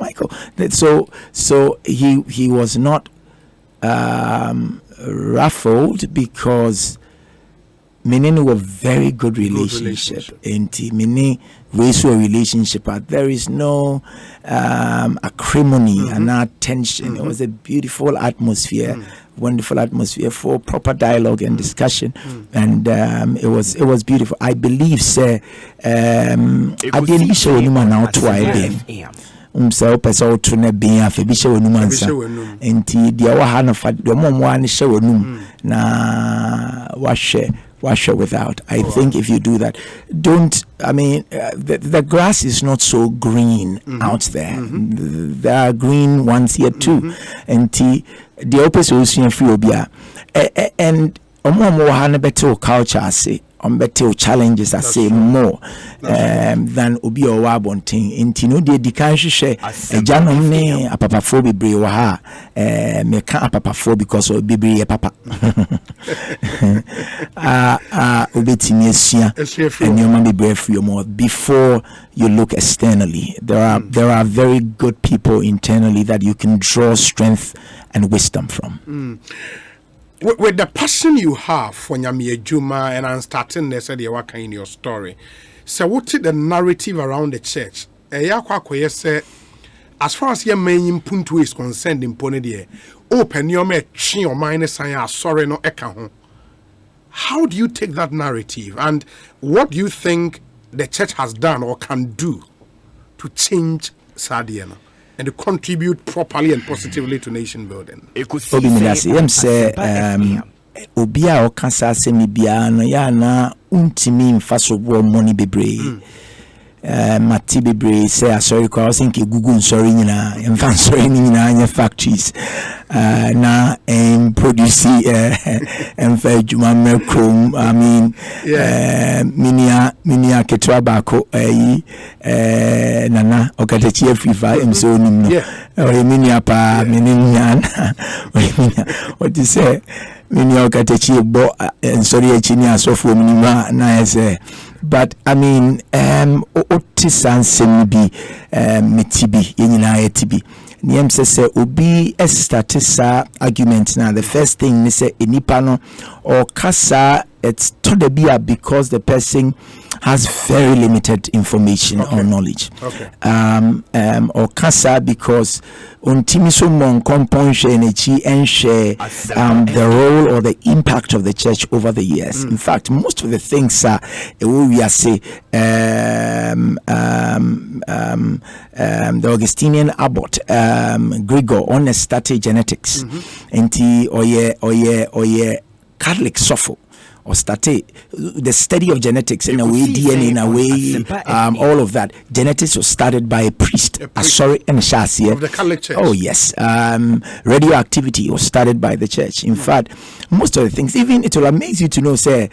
so he was not ruffled because many were very good relationship nti many ways to a relationship, but there is no acrimony and not tension. It was a beautiful atmosphere wonderful atmosphere for proper dialogue and discussion, and it was beautiful. I believe, say, I didn't show anyone now to I so person to ne be a fe bi she wonu mansa enti dia wa ha no fa de momwa ne she wonu na washe without. I think if you do that, the grass is not so green out there. There are green ones here too. And the opposite free obia and omo ha na better culture say better challenges I say more than obi o wa bonten enti no de dikan hwehwe ajanom ne apapafo bebre wa ha me ka apapafo because of bebre papa obetimi asia and you man bebre free more before you look externally. There are very good people internally that you can draw strength and wisdom from. With the passion you have for Nyame Ejuma, and I'm starting to say the in your story. So what is the narrative around the church? As far as your main punto is concerned in Ponedie, open your mind sorry no eka. How do you take that narrative, and what do you think the church has done or can do to change Sadiana and to contribute properly and positively to nation building? Ekosiisen say obia o kansa asemi bia no ya na untimi mfa so bo money bebre mati bebre say asori kwa think Google sorry nyina mfa sorry nyina anya factories na produce mfa juma mekrom minia ketwa bako nana okatechi afifa emso nim no minia pa minia what you say minia okatechi bo sorry echinia asofo minima na ese. But otisan semibi metibi yenyina etibi niem se obi estatisa argument now. The first thing me say enipa no or kasa it's to the bia because the person has very limited information or knowledge. Or kasa because untimi so mon componche enechi and share the role or the impact of the church over the years. In fact, most of the things are we are say the Augustinian abbot Gregor on study genetics enti oye Catholic suffer or study the study of genetics in a way, DNA in a way, all of that. Genetics was started by a priest. Sorry, and Shasi of the Catholic Church. Oh yes, radioactivity was started by the church. In fact, most of the things, even it will amaze you to know, say,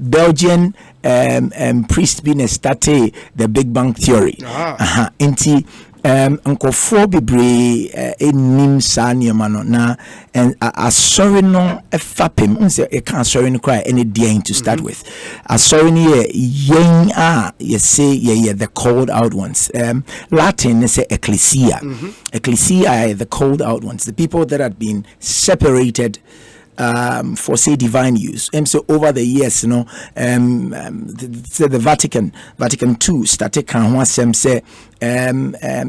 Belgian priest being a study the Big Bang theory. Uncle for bebre enim sanya no na and sorry no efapem unse e can sorry no cry any day to start with sorry no yen you say the called out ones. Latin say ecclesia. Ecclesia the called out ones, the people that had been separated for say divine use. And so over the years, the Vatican II started say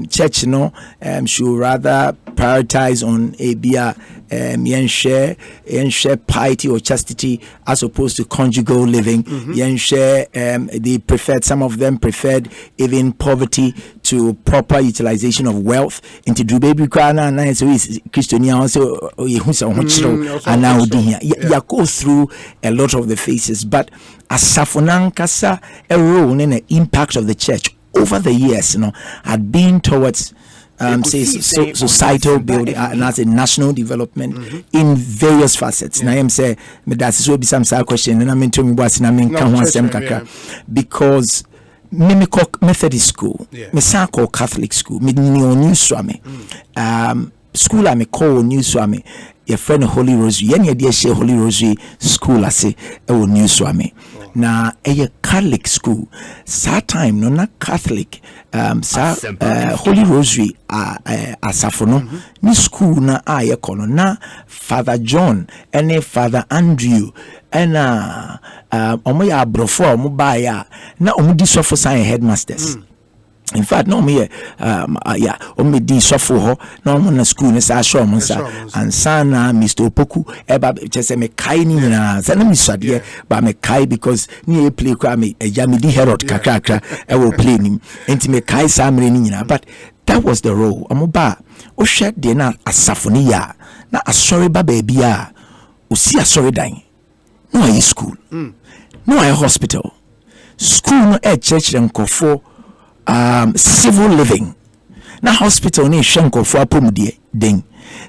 church should rather prioritize on share piety or chastity as opposed to conjugal living. They preferred, some of them preferred even poverty to proper utilization of wealth. Into baby Christiania also and now go through a lot of the phases, but as Safonankasa a role in the impact of the church over the years, had been towards societal building and as a national development in various facets. Now I am say that's will be some question and I mean to me was because Mimikok Methodist School, Mesako Catholic School, New Swami, school I may call New Swami, your friend Holy Rosary, any idea share Holy Rosary school I say New Swami. Na a Catholic school, sa time no na Catholic Holy Rosary asafono ni school na aye kono na Father John and Father Andrew and omo ya abrofo omo ba ya na omo di sofo sign headmasters. In fact, no me yeah, me di suffer ho no mo na school ni sa show mo sa ansana Mr. Opoku eba chese me kai ni na sa na mi swade ba me kai because ni e play kwa me eja me di Herod kakrakra e wo play ni enti me kai sa mre ni nyina, but that was the role. Amoba o hwe de na asafo ni ya na asori ba baby a o si asori dan no a school no a hospital school no e church nkofo civil living na hospital ni hwenko for apomudie den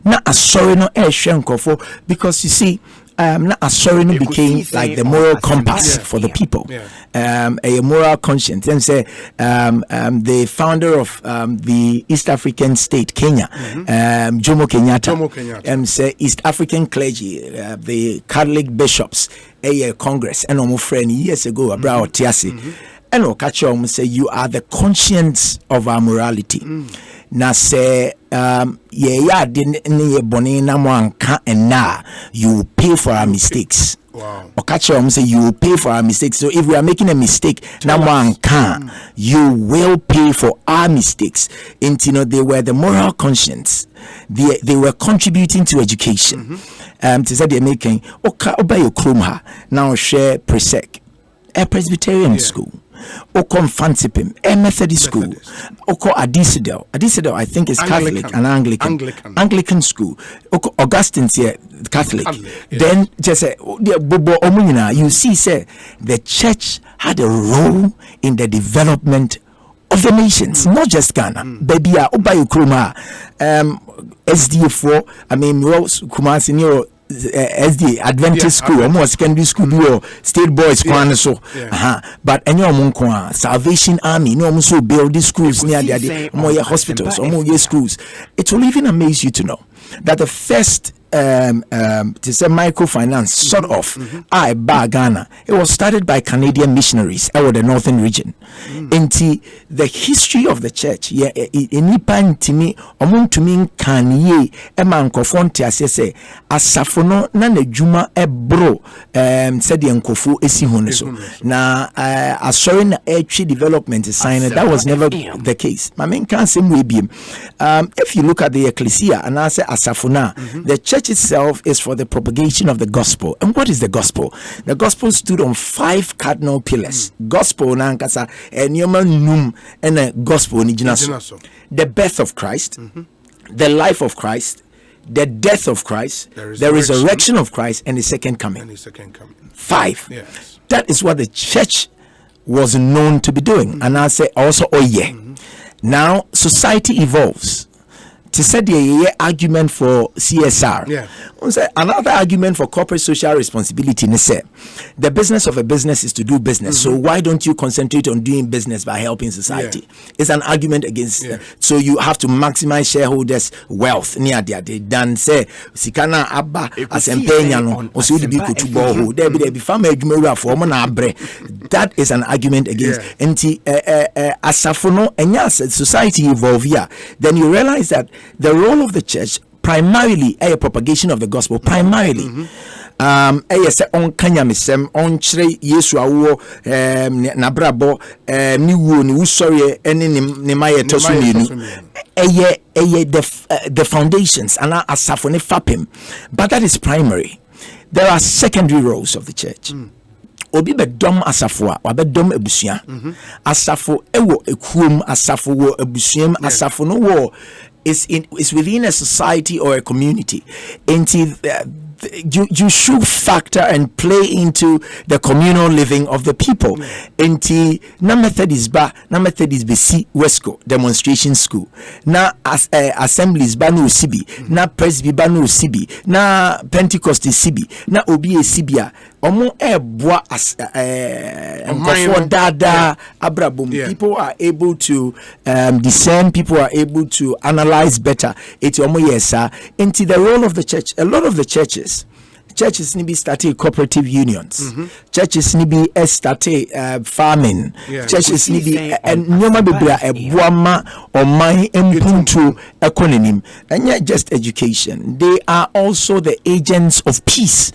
na asori no hwenko for, because you see na asori no became like the moral compass for the people, a moral conscience. And say the founder of the East African state Kenya, Jomo Kenyatta, say East African clergy, the Catholic bishops, a congress and almost friend years ago about Tiasi. And Okachom say you are the conscience of our morality. Na say yeah didn't boni na mwanka and na you will pay for our mistakes. Wow. Okachom say you will pay for our mistakes. So if we are making a mistake, na mwanka you will pay for our mistakes. And you know they were the moral conscience. They were contributing to education. To say they're making oka obayo krumha now share presec a Presbyterian school. Oko Mfantipim, a Methodist school. Oko Adisidel, I think is Catholic and Anglican school. Oko Augustine's here, Catholic. Then just say Bobo Omuna, you see, say the church had a role in the development of the nations, not just Ghana. Baby, Obayu Kruma, SDA4, I mean, Kumasi Nero. SD Adventist school, almost secondary school, or state boys, but any Salvation Army, no so build these schools near the more hospitals, or more schools. It will even amaze you to know that the first to say microfinance sort of Ghana, it was started by Canadian missionaries over the northern region. Into the history of the church, in Nipan Timi, Omun Tumin Kanye, Emankofonte Assese, Asafono, Nane Juma Ebro, said the Nkofu Esihoneso. Now, a sovereign tree development is signed, that was never the case. My main cancer will be if you look at the Ecclesia and I say Asafona, the church itself is for the propagation of the gospel. And what is the gospel? The gospel stood on 5 cardinal pillars. Gospel nankasa enyoma num and a gospel nijinaso. The birth of Christ, the life of Christ, the death of Christ, the resurrection of Christ, and the second coming. 5. Yes. That is what the church was known to be doing. And I say also now society evolves. To say the argument for CSR, another argument for corporate social responsibility. The business of a business is to do business. So why don't you concentrate on doing business by helping society? It's an argument against. So you have to maximize shareholders' wealth. Than say sikana abba asempenya or so be kutubo. There be farmer for that is an argument against. And asafono and yes, society evolve here. Then you realize that the role of the church primarily a propagation of the gospel primarily say on kanya misem on chire yesu awo na brabo ni wo ni usori ene ni maye tosumenu the foundations and asafone fapim, but that is primary. There are secondary roles of the church. Obi be dom asafo a wa be dom ebusua asafo ewo ekuom asafo wo ebusuam asafo no wo is within a society or a community. Until you should factor and play into the communal living of the people. Until na Methodist BC Wesco demonstration school, na assemblies ba no sibi, na Presby ba no sibi, na Pentecost sibi, na obi sibia. Omo eboa as for dada abrabum. People are able to discern, people are able to analyze better. It's omo yesa into the role of the church. A lot of the churches need started cooperative unions. Churches need started farming. Churches need and nyoma bebra eboama or my impuntu economy. And not just education. They are also the agents of peace.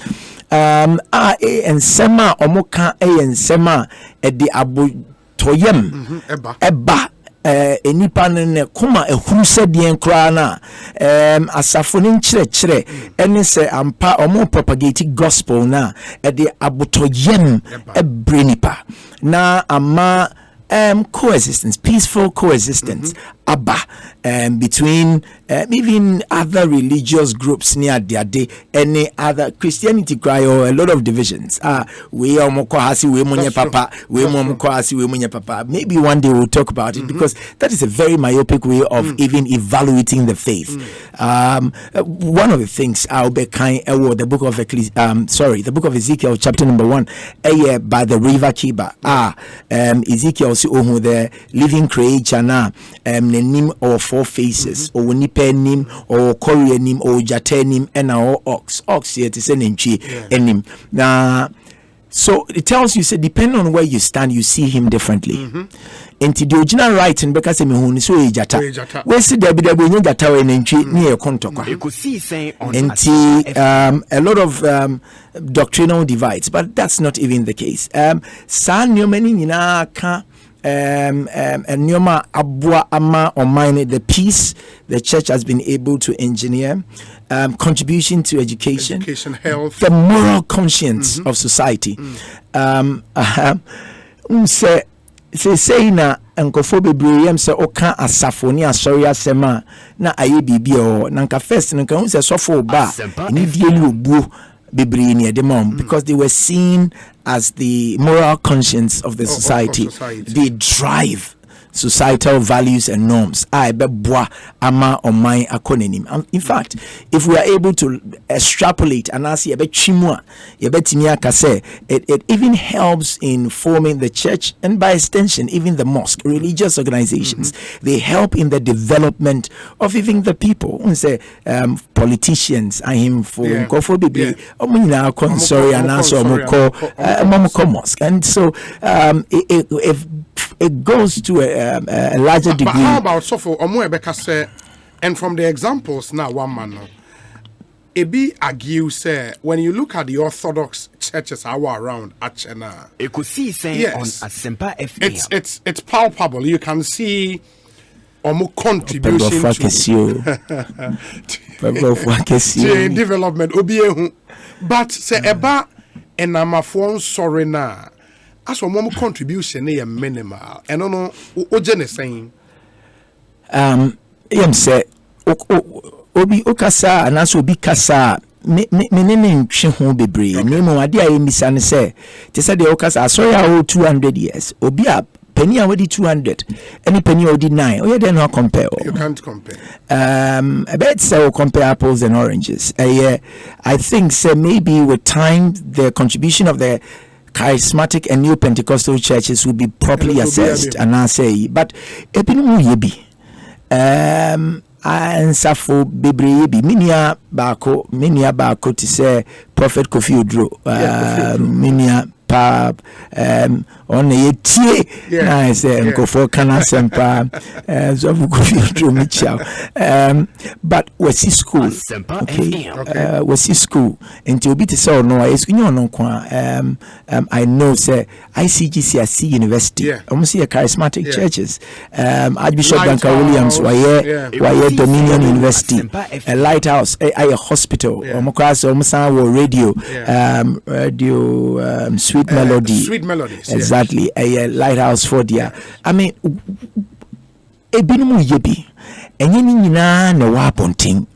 And sema omoka and sema at the abu toyem eba enipa ne koma ehuru sedien kra na asafo ne nkyerɛkyerɛ ene se ampa omo propagate gospel na de abotoyem ebrenipa na ama coexistence, peaceful coexistence abba between even other religious groups near their day, any other Christianity cry or a lot of divisions. We are mokohasi, we munye papa, we mokohasi, we munye papa. Maybe one day we'll talk about it because that is a very myopic way of even evaluating the faith. One of the things I'll be kind the book of the book of Ezekiel, chapter number 1, by the river Kiba. Ezekiel see the living creature na nim or four faces or nipa nim or korea nim or jate nim and or ox here to say nim na. So it tells you, say, depending on where you stand, you see him differently. Into the original writing, because I'm a so jata. We see there be jata when entry near Kontokwa. A lot of doctrinal divides, but that's not even the case. San many nina ka and nyoma abua ama or mine the peace the church has been able to engineer, contribution to education, health, the moral conscience of society. Say na nkofo bebree se oka asafo ni asori asema na aye bibia o nanka first nanka hu se sofo ba ni die ni obuo bebree ni edemom because they were seen as the moral conscience of the society. They drive societal values and norms. Ama omai akonenim. In fact, if we are able to extrapolate and ask it even helps in forming the church and by extension even the mosque, religious organizations. They help in the development of even the people. We say politicians I him for mosque. And so if it goes to a larger degree. But how about Sofo Omoebeka say, and from the examples now, one man, Ebi argue say when you look at the Orthodox churches around Achena, Ekosiisen yes, on Asempa FM. It's palpable. You can see Omo contribution to development. Obiehu, but say eba enamafon sorry na. As for more contribution, a minimal. And no, Ojene saying, say, Obi Okasa, and also be Kasa, meaning Chihu Bebre, Nemo Adia Misan say, they said the Okasa, sorry, I owe 200 years, Obia. Penny already 200, any penny already 9. Oh, yeah, then not compare. You can't compare. I bet so compare apples and oranges. I think so maybe with time the contribution of the charismatic and new Pentecostal churches will be properly assessed, and I say, but epinu yebi ansafo bebre yebi minia bako to say Prophet Kofi Odro minia pa on ye tie na say nkofo kana sempa so Kofi Odro michao but wasi school okay wasi school until obi to say no is no kwa I know say ICGCSC University almost see a charismatic churches Archbishop Duncan Williams why Dominion University a lighthouse a hospital radio Sweet Melodies exactly a lighthouse for dear I mean ebinum yebi enye ni nyina na wa ponting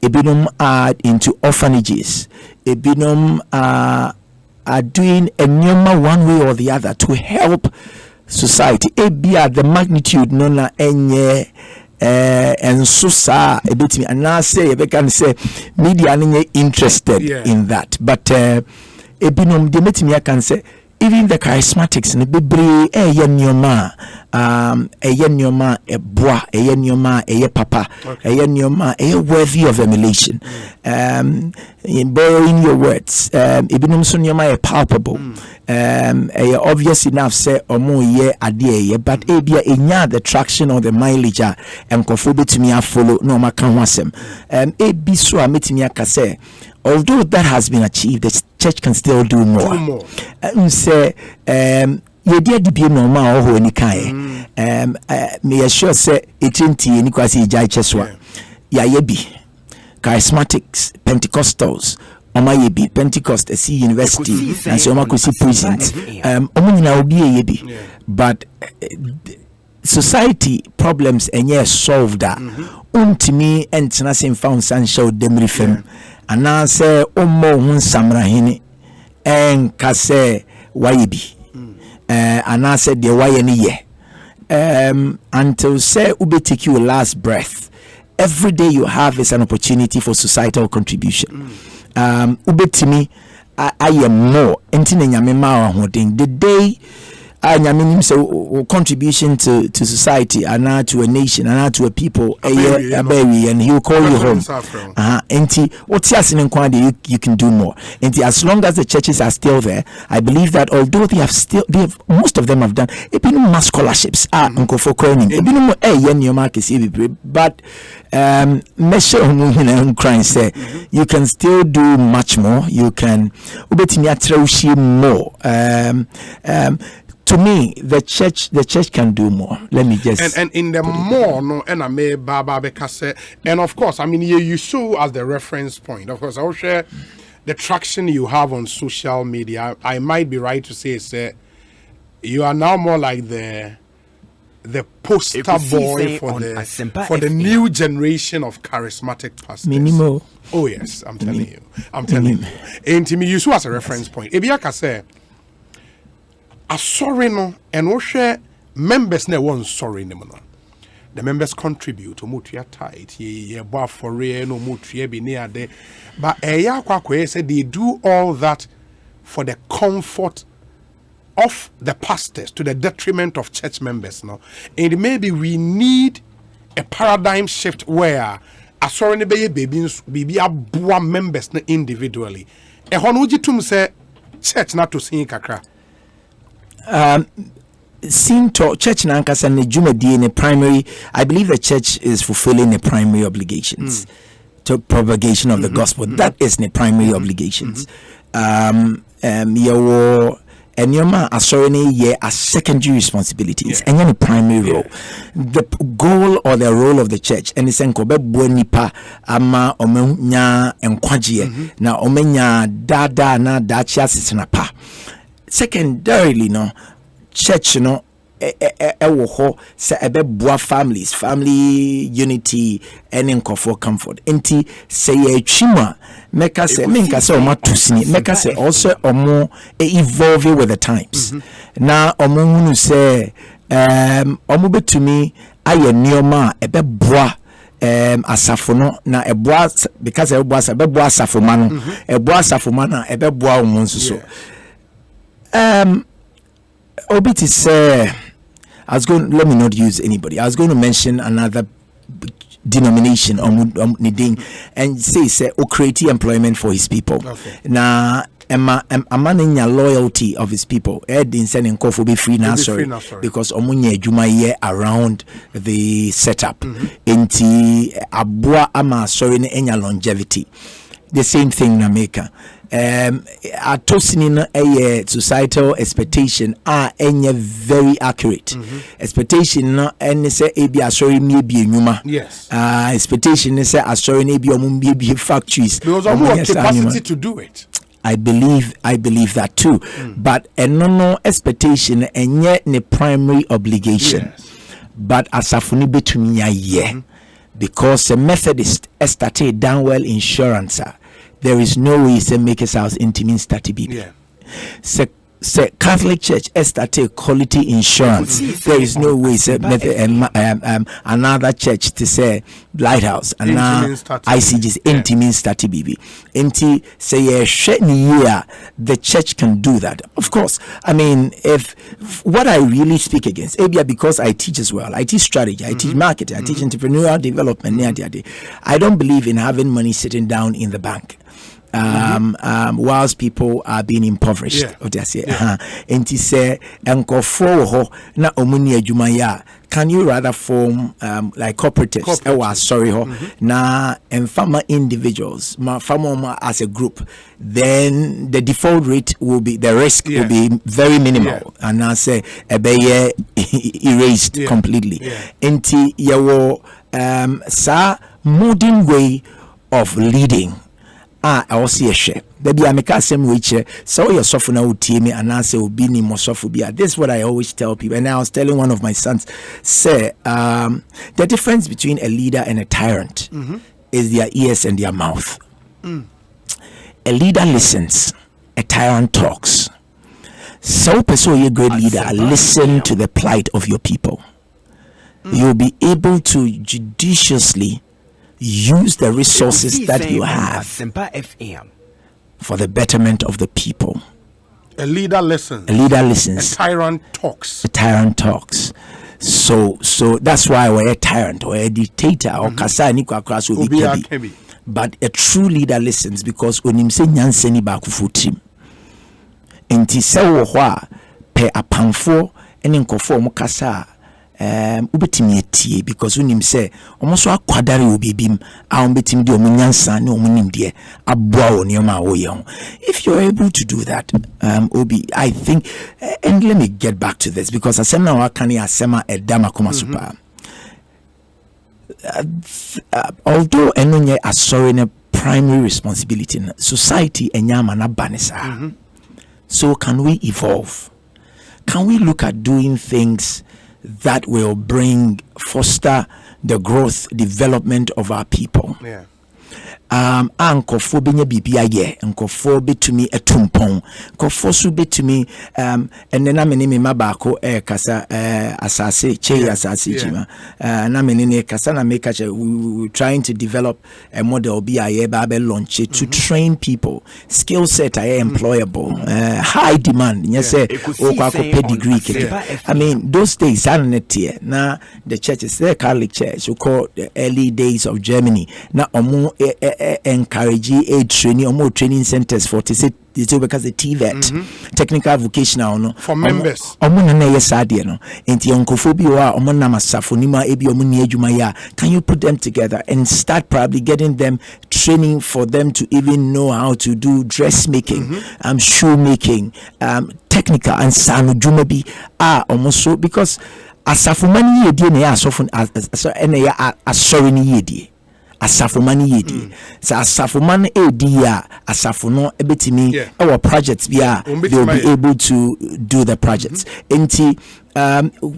ebinum are into orphanages ebinum are doing a number one way or the other to help society be at the magnitude no na enye and so sa ebetimi and now say you can say media are interested in that but ebinum de metimi can say even the charismatics ne bebre nyoma nyoma eboa nyoma papa nyoma worthy of emulation in borrowing your words ibinum so nyoma palpable obvious enough say omo ye ade but ebia enya the traction or the mileage enkofo betumi follow no maka ho asem ebi so a metimi aka say although that has been achieved, the church can still do more. And say ye dia di bi no ma ho ni kan me sure say etinti ni kwasi jai cheswa ya ye bi charismatics Pentecostals Oma be Pentecost see university and so Makusi prisons omuna obi ye bi but society problems enye solved that untimi entena sem found sunshine demri fem ana se ommo hun samra hini en kase wayibi ana se de waye ni ye until say ube take your last breath. Every day you have is an opportunity for societal contribution. Ubetimi I am more entine nyame ma hoden the day nyame nim say contribution to society and to a nation and to a people baby and he will call you home enti otias in kwade you can do more enti as long as the churches are still there. I believe that although they have most of them have done ebinu mass scholarships nkofo training ebinu nyoma kesi but crying say you can still do much more. You can ubetimi atrawshi more. To me, the church can do more. Let me just and in the more no and I may baba because and of course I mean you show as the reference point. Of course, I'll share the traction you have on social media. I might be right to say you are now more like the poster boy for the new generation of charismatic pastors. Minimo. Oh yes, I'm telling you. And to me, you show as a reference point. Ebiaka say. Sorry no and we share members ne one sorry no the members contribute to mutual tight ye bar for no mutual be near there but said they do all that for the comfort of the pastors to the detriment of church members no and maybe we need a paradigm shift where sorry ne be baby abua members individually e hono gitum say church not to sing kakra seem to church nankasa ne jumadi in primary. I believe the church is fulfilling the primary obligations to propagation of the gospel. That is the primary obligations. Your enyoma asorene ye a secondary responsibilities and the primary role. The goal or the role of the church and it's enkobe nipa ama omenya enkwagye na omenya dada na dachia sisenapa. Secondarily, no church, no, say ebe families, family unity, and for comfort. Enti say chima, make us say, make us say also omo evolving with the times. Now omo say, omo be to me, aye nioma ebe boa. Asafono na eboa because eboa asafomano eboa asafomana ebe boa omonso so. Obiti say, let me not use anybody. I was going to mention another denomination and say create employment for his people. Okay. Now, managing loyalty of his people. Didn't send in for be free now, sorry, because omunye juma year around the setup. Inti abua ama sorry enya longevity. The same thing na maker. Atosinin a societal expectation are very accurate. Expectation no any say ebi asori maybe nyuma. Yes. Expectation is say asori maybe maybe factories. Because of capacity to do it. I believe that too. But no expectation enye ne primary obligation. Yes. But asafuni betumi ye because the Methodist estate downwell insurance. There is no way to make his house intimate stati be. Yeah. Say Catholic Church estate quality insurance. There is no way to another church to say Lighthouse and ICG's intimate stati BB. Inti say year the church can do that. Of course, I mean if what I really speak against, because I teach as well. I teach strategy, I teach marketing, I teach entrepreneurial development. I don't believe in having money sitting down in the bank. Whilst people are being impoverished, and he say, "Enko for ho na omuni adwuma ya can you rather form like cooperatives? Sorry, na and farmer individuals, farmer as a group, then the default rate will be, the risk will be very minimal, and I say erased completely. Enti yawo sa modern way of leading. I also a share. There be a mechanism which so your software will team and answer will be more software. This is what I always tell people. And I was telling one of my sons, say, the difference between a leader and a tyrant is their ears and their mouth. A leader listens, a tyrant talks. So, person, you're a great leader, listen to the plight of your people. You'll be able to judiciously use the resources that you have for the betterment of the people. A leader listens. A leader listens. A tyrant talks. A tyrant talks. So that's why we're a tyrant or a dictator or kasa ni kwa kraso bi. But a true leader listens because onim se nyanse ni ba kufutim. Enti se wo ho a pe apamfo ene nkofo mo kasa ubetimi etie because unim say omoso akwadare obibim a ombetimi de omunyansa ne omunimde aboa onioma woye ho. If you're able to do that, Obi, I think, and let me get back to this because asema wakani asema edama kuma super. Although enonye asori ne primary responsibility in society enyama na banisa. So can we evolve? Can we look at doing things that will foster the growth, development of our people? Nkofo benye bibia ye nkofo betumi etumpon nkofo so betumi enena meneme mabako kasa asase che asase chima na menene kasa na make we trying to develop a model BIA babe launch to train people, skill set are employable, high demand yes okwa ko degree. I mean those days anetie na the churches, the Catholic church we call the early days of Germany na omo encourage a training or more training centers for to say because the TVET technical vocational no for members omuna na yesade no enti onkofobi wa omuna masafonima ebi omuni adwuma ya. Can you put them together and start probably getting them training for them to even know how to do dressmaking, shoemaking, technical and sanu dwuma bi almost because asafomani yedie na asofon na asori ni yedie asafomani yedi sa asafomani edia asafono ebetimi our projects they'll be able to do the projects. Enti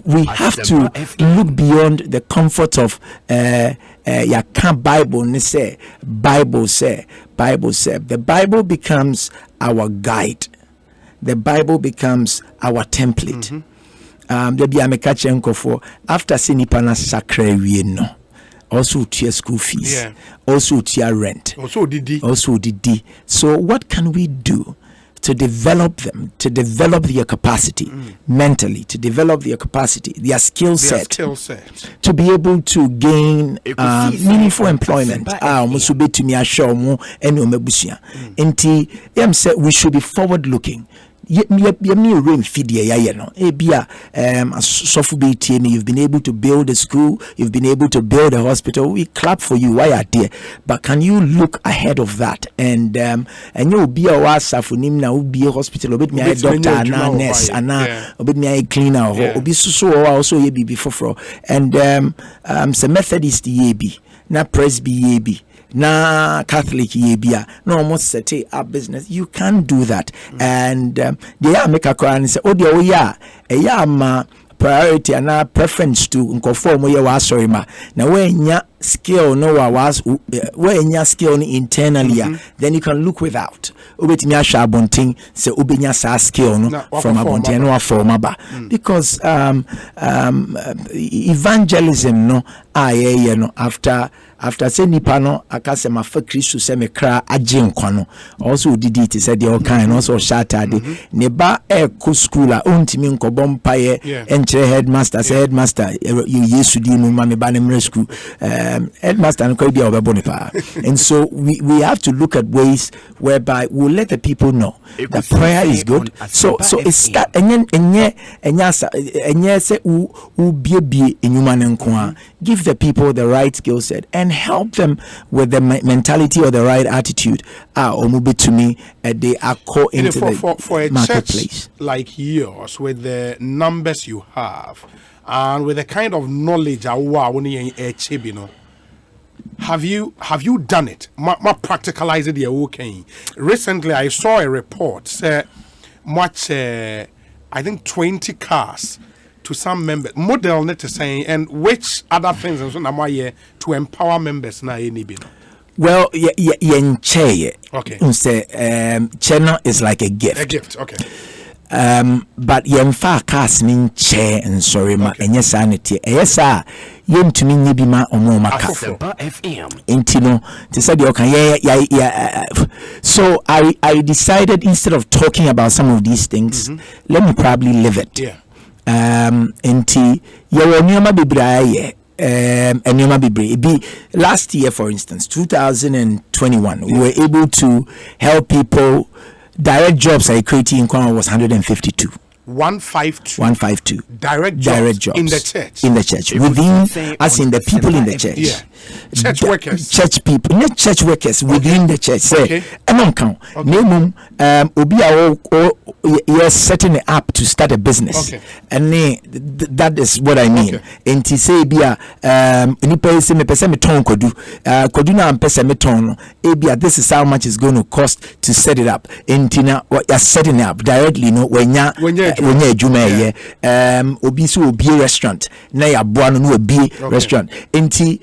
we have to look beyond the comfort of ya can Bible ni say Bible say the Bible becomes our guide, the Bible becomes our template. There be amekache nkofo after sinipana sacre wie no also to school fees, also to rent, also did. So what can we do to develop them, to develop their capacity mentally, to develop their capacity, their skill set, to be able to gain meaningful employment? We should be forward looking. You've been able to build a school, you've been able to build a hospital. We clap for you. Why are there? But can you look ahead of that and you'll be a wasafunim now be a hospital, a bit me a doctor, a nurse, a bit me a cleaner, or be so also ye be before and some Methodist ye be na Presby ye be na Catholic yebia no almost set up business. You can't do that. And they are make a cry and say oh dear ma priority and a preference to conform where you are sorry ma now when ya skill no was when ya skill internally then you can look without ubetimi asha bonting say ubenya sa skill no from abonting no from aba because evangelism no no after say nipa no akase ma fa Kristo se me kra age nkwa no also did it said the all kind also shattered ne ba eko school a ontimi nkobo mpaye enche headmaster say headmaster you yesu di mu ma me ba ne mre school headmaster and quite be our bonipa. And so we have to look at ways whereby we'll let the people know that prayer is good. So it's that give the people the right skill set and help them with the mentality or the right attitude. To me, they are caught into for a marketplace church like yours, with the numbers you have and with the kind of knowledge have you done it? Practicalize it okay. Recently I saw a report say I think 20 cars to some members model net saying and which other things and so to empower members na well okay channel is like a gift okay but yemfa cars nin chair and sorry ma enye sanity yes yentumi nyebi ma omo maka FM intino to say the okay so I decided instead of talking about some of these things let me probably live it enti yewo nyoma bebraye enyoma bebre be last year for instance 2021 we were able to help people. Direct jobs I created in Kwama was 152. 152 direct jobs in the church within us in the people in the church church workers church people not church workers within the church say count name obi you're setting it up to start a business and that is what I mean and to say bia any person me person me ton kodu na person me ton ebia this is how much it's going to cost to set it up and what you're setting it up directly when you juma obi so obi restaurant na ya boa no obi restaurant enti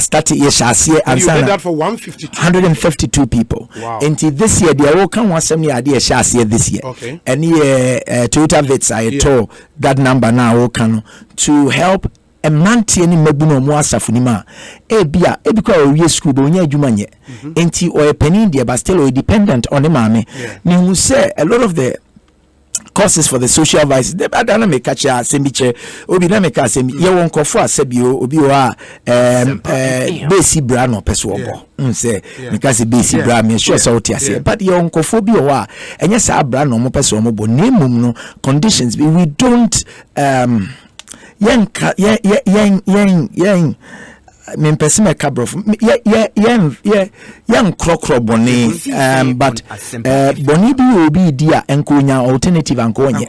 started shase and you did that for 152 people enti this year they all can want some year shase this year and Toyota Vets I told that number now can to help a manti any mebuno mo asafunima ebia ebikwa we school do nya adwuma nye enti or a penny there but still dependent on the mame me who say a lot of the courses for the social vices they badana me catch ya sembiche obi na me ka sembi ye won kofo asebio obi wa besi bra no peso obo say me ka se besi bra me sure so tia say but ye won kofo bi o wa enye sa bra no mo peso obo nemum no conditions we don't yen me person me kabrof yen krokro boni but boni bi obi dia enkonya alternative ankonye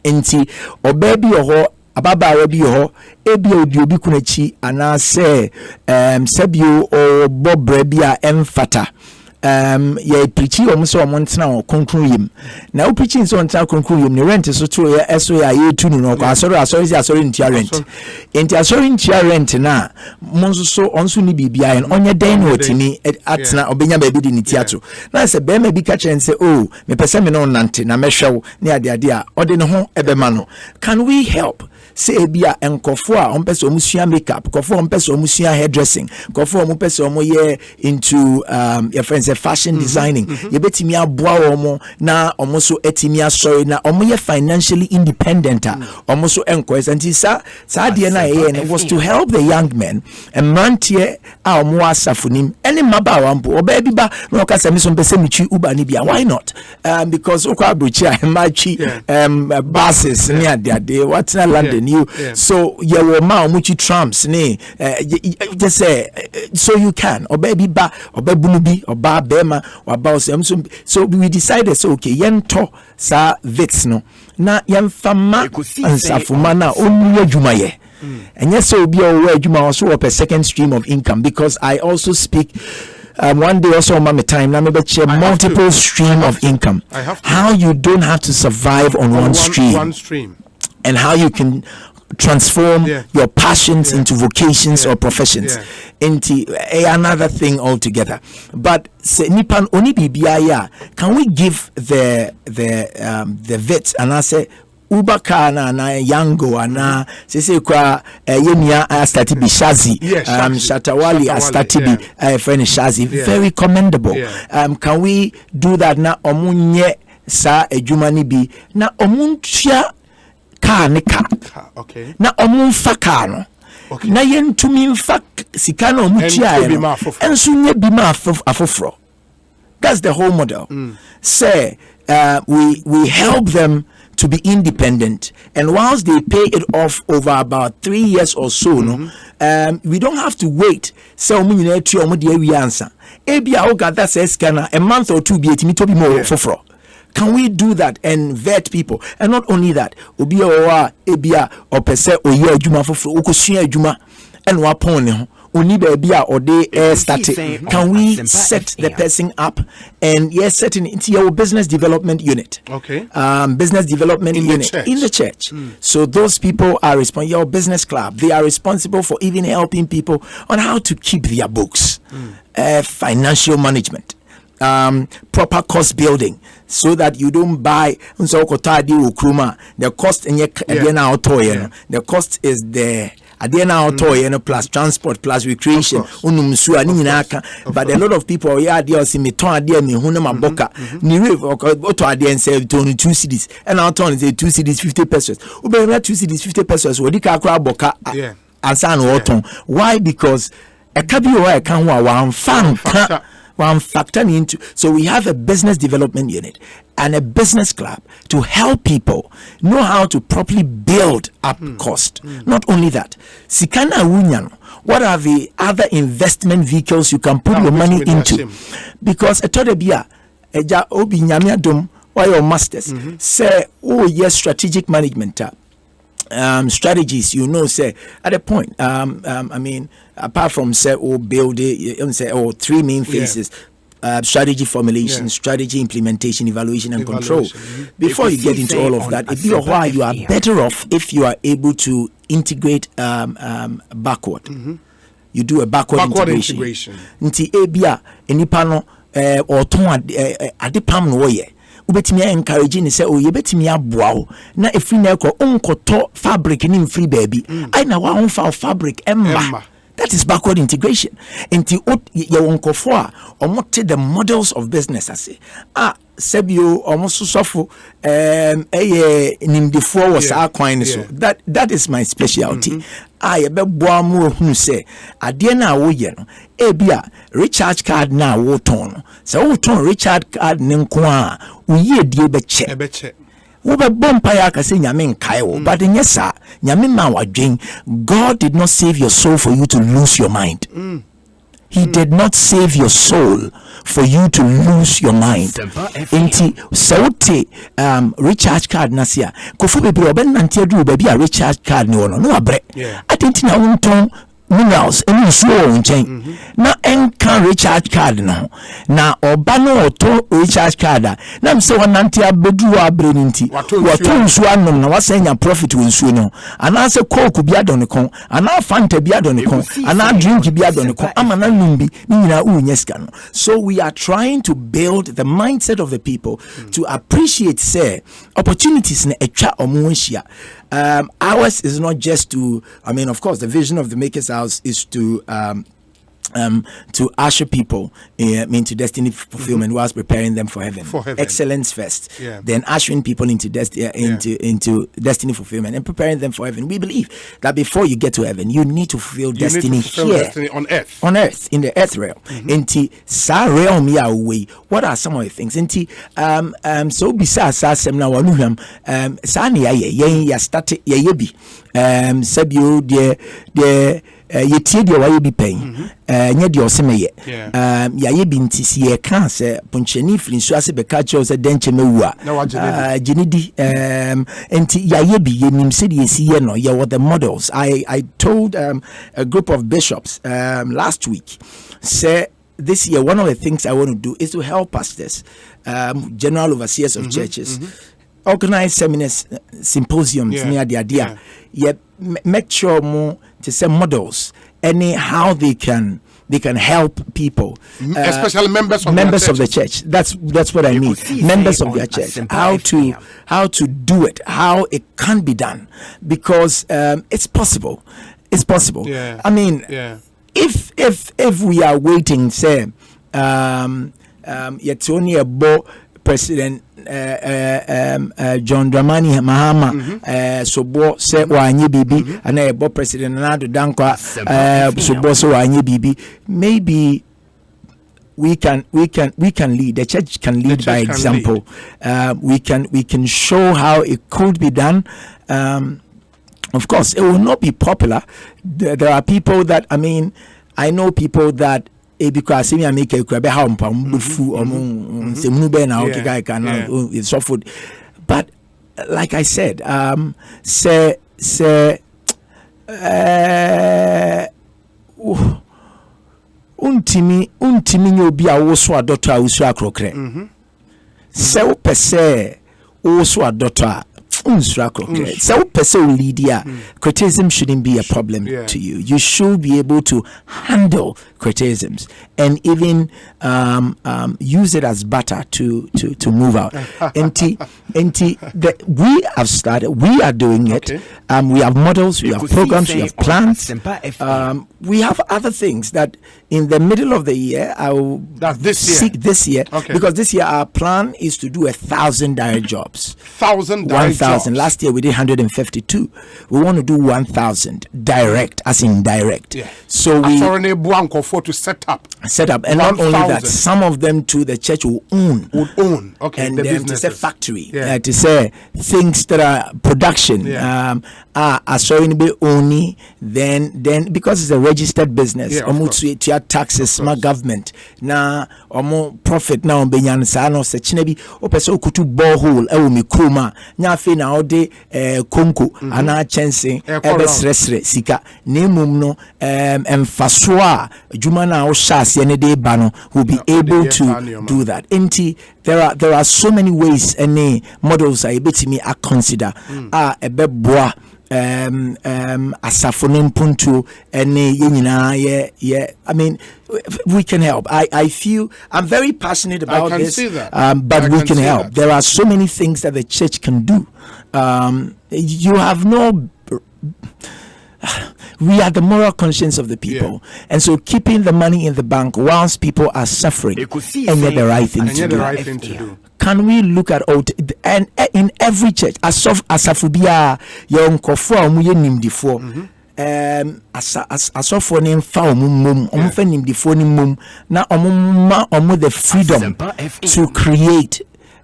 enti obabi ho ababa bi ho ebi obi kunachi anase sabio o bobre bia emfata ye preachi o mso omontena o konkron yim na o preachi so ontena konkron yim ne rent so to ya eso ya yetu no ko asori ntia rent enti asori ntia rent na monso so onso ni bibia en onye den no otimi atena obenya ba bi di ntiato na se be ma bi ka chen se me pese me no nante na mehwew ne ade a ode ne ho ebema no can we help say bia enkofo a ompese omusua makeup kofo ompese omusua hairdressing kofo ompese omoye into your friends fashion designing you betimi aboa omo na omo so etimi asori na omo ye financially independent omo so enkoes anti sa de na was to help the young men and mantie a omo asafunim any maba wampo oba bi ba no ka se mi so mpese michi uba ni bia why not because okwa abrochi a machi buses near there what's na London you so you were ma omuchi trams ne just say so you can oba bi ba oba bunubi oba bema waba so we decided so okay yento sa vets no na yemfama ansafuma na onuye adwumaye and yes so be o adwuma also up a second stream of income because I also speak one day also on my time now maybe multiple stream of income how you don't have to survive on one stream and how you can transform your passions into vocations or professions into another thing altogether. But nipan oni bibia can we give the vets and I say Ubaka na Yango ana sese kwa yemia astati bi Shazi Shatawali astati bi friend Shazi very commendable. Can we do that na omunye sa ejumani bi na omuntia car ne car. Okay. Na omunfa car no na yentumi mfa sika na omutua enso nye bima afofro. That's the whole model. Say we help them to be independent, and whilst they pay it off over about 3 years or so, we don't have to wait. So that says a month or two be more for. Can we do that and vet people? And not only that, obia or pese or year juma for ukosua juma and wapon only baby or they started. Can we set the person up and set it into your business development unit? Okay. Business development unit in the church. So those people are responsible. Your business club, they are responsible for even helping people on how to keep their books, financial management. Proper cost building, so that you don't buy the cost in the cost is there plus transport plus recreation but a lot of people say 2 cities and our turn is 2 cities 50 pesos 2 cities 50 pesos why? Because a kabio can one factor into. So we have a business development unit and a business club to help people know how to properly build up cost. Not only that, Sikana Wunyan, what are the other investment vehicles you can put your money into? Because a Todebia, Eja Obi Nyamekye or your masters say, oh yes, strategic management. Strategies, say at a point. I mean, apart from say build it, say 3 main phases: strategy formulation, strategy implementation, evaluation, and control. Before you get into all of that, it'd be a while you are better off if you are able to integrate backward. You do a backward integration. Nti ebia enipano or ton adepam no ye. Ubetimi encouraging ni say yebetimi aboa na efri na ekọ onkoto fabric ni free baby ai na wa onfa fabric emma. That is backward integration. Into your onkofo a omote the models of business ase sebio almost suffer nimdefo was kwan so that is my specialty. I be boa mu hunu say ade na wo ye no ebia recharge card na wo ton so wo ton recharge card ne nko a wo ye die be che wo be bompa ya ka say nyame nkai wo but nyesa nyame ma wadwen. God did not save your soul for you to lose your mind. He did not save your soul for you to lose your mind. Inti sauti recharge card nasia kofu bebre oben nante adu baby a recharge card ni wono no abre atenti na wonton minerals enu so nchen na enka recharge card no na oba no oto recharge card na mse wonante abedu abre nti wato nsu anom na wasenya profit wonsu no ana se coke bi adone kon ana fanta bi adone kon ana drink bi adone kon amana numbi ni nyina unyeska no. So we are trying to build the mindset of the people to appreciate say opportunities na etwa omunhia. Ours is not just to, I mean, of course, the vision of the Maker's House is to usher people into destiny fulfillment whilst preparing them for heaven. Excellence first, then ushering people into destiny fulfillment and preparing them for heaven. We believe that before you get to heaven, you need to fulfill destiny here, destiny on earth, in the earth realm. Into sa realm ya way. What are some of the things? Into so besides sa semna wanuham sa ni ya start ya yebi sabio de yetie de waye bi pen nya de osemeye ya ye bi ntisi ye kan se poncheni frinsu ase be ka che se denche mewu a jinidi enti ya ye bi ye nim se de yesi ye no ye were the models. I told a group of bishops last week say this year one of the things I want to do is to help pastors, general overseers of churches, organize seminars, symposiums near the idea. Make sure more to say models and how they can help people, especially members of the church. That's what I mean. Members of their church. How to do it, how it can be done, because it's possible. It's possible. I mean, if we are waiting, say, yet only a President John Dramani Mahama sobo se wanye bibi and ebo president Nadu Dankwa sobo so wanye bibi. Maybe we can lead. The church can lead by example. We can show how it could be done. Of course, it will not be popular. There are people that, I mean, I know people that because I make a crab home so food. But like I said, untimi nyobi a wo so adoto a wo so akrokre se wo pese wo so adoto a so criticism shouldn't be a problem to you. You should be able to handle criticisms and even use it as butter to move out. We have started. We are doing it. We have models. We have programs. We have plans. We have other things that in the middle of the year I will seek this year because this year our plan is to do 1,000 direct jobs. 1,000. Last year we did 152. We want to do 1,000 direct, as in direct. So we to set up, and not only that, some of them too the church will own. And the to say factory, to say things that are production. Be only then because it's a registered business. Taxes, my government now or profit now benyan sano se chinebi opeso kutu borehole mi kroma nya fe na ode konko ana chense ebesresre sika nemum no emfaso a adwuma na o shase ne de ba no will be able to do that. There are so many ways any models are able to me a consider ebeboa asafonim puntu ene yenyina I mean we can help. I feel I'm very passionate about this, but we can help. There are so many things that the church can do. You have no we are the moral conscience of the people, and so keeping the money in the bank whilst people are suffering and the right thing to do. Can we look at and in every church asafubia yonkofo amuye nimdifo asofo ne mfa omum omfa nimdifo ni mum na omma the freedom to create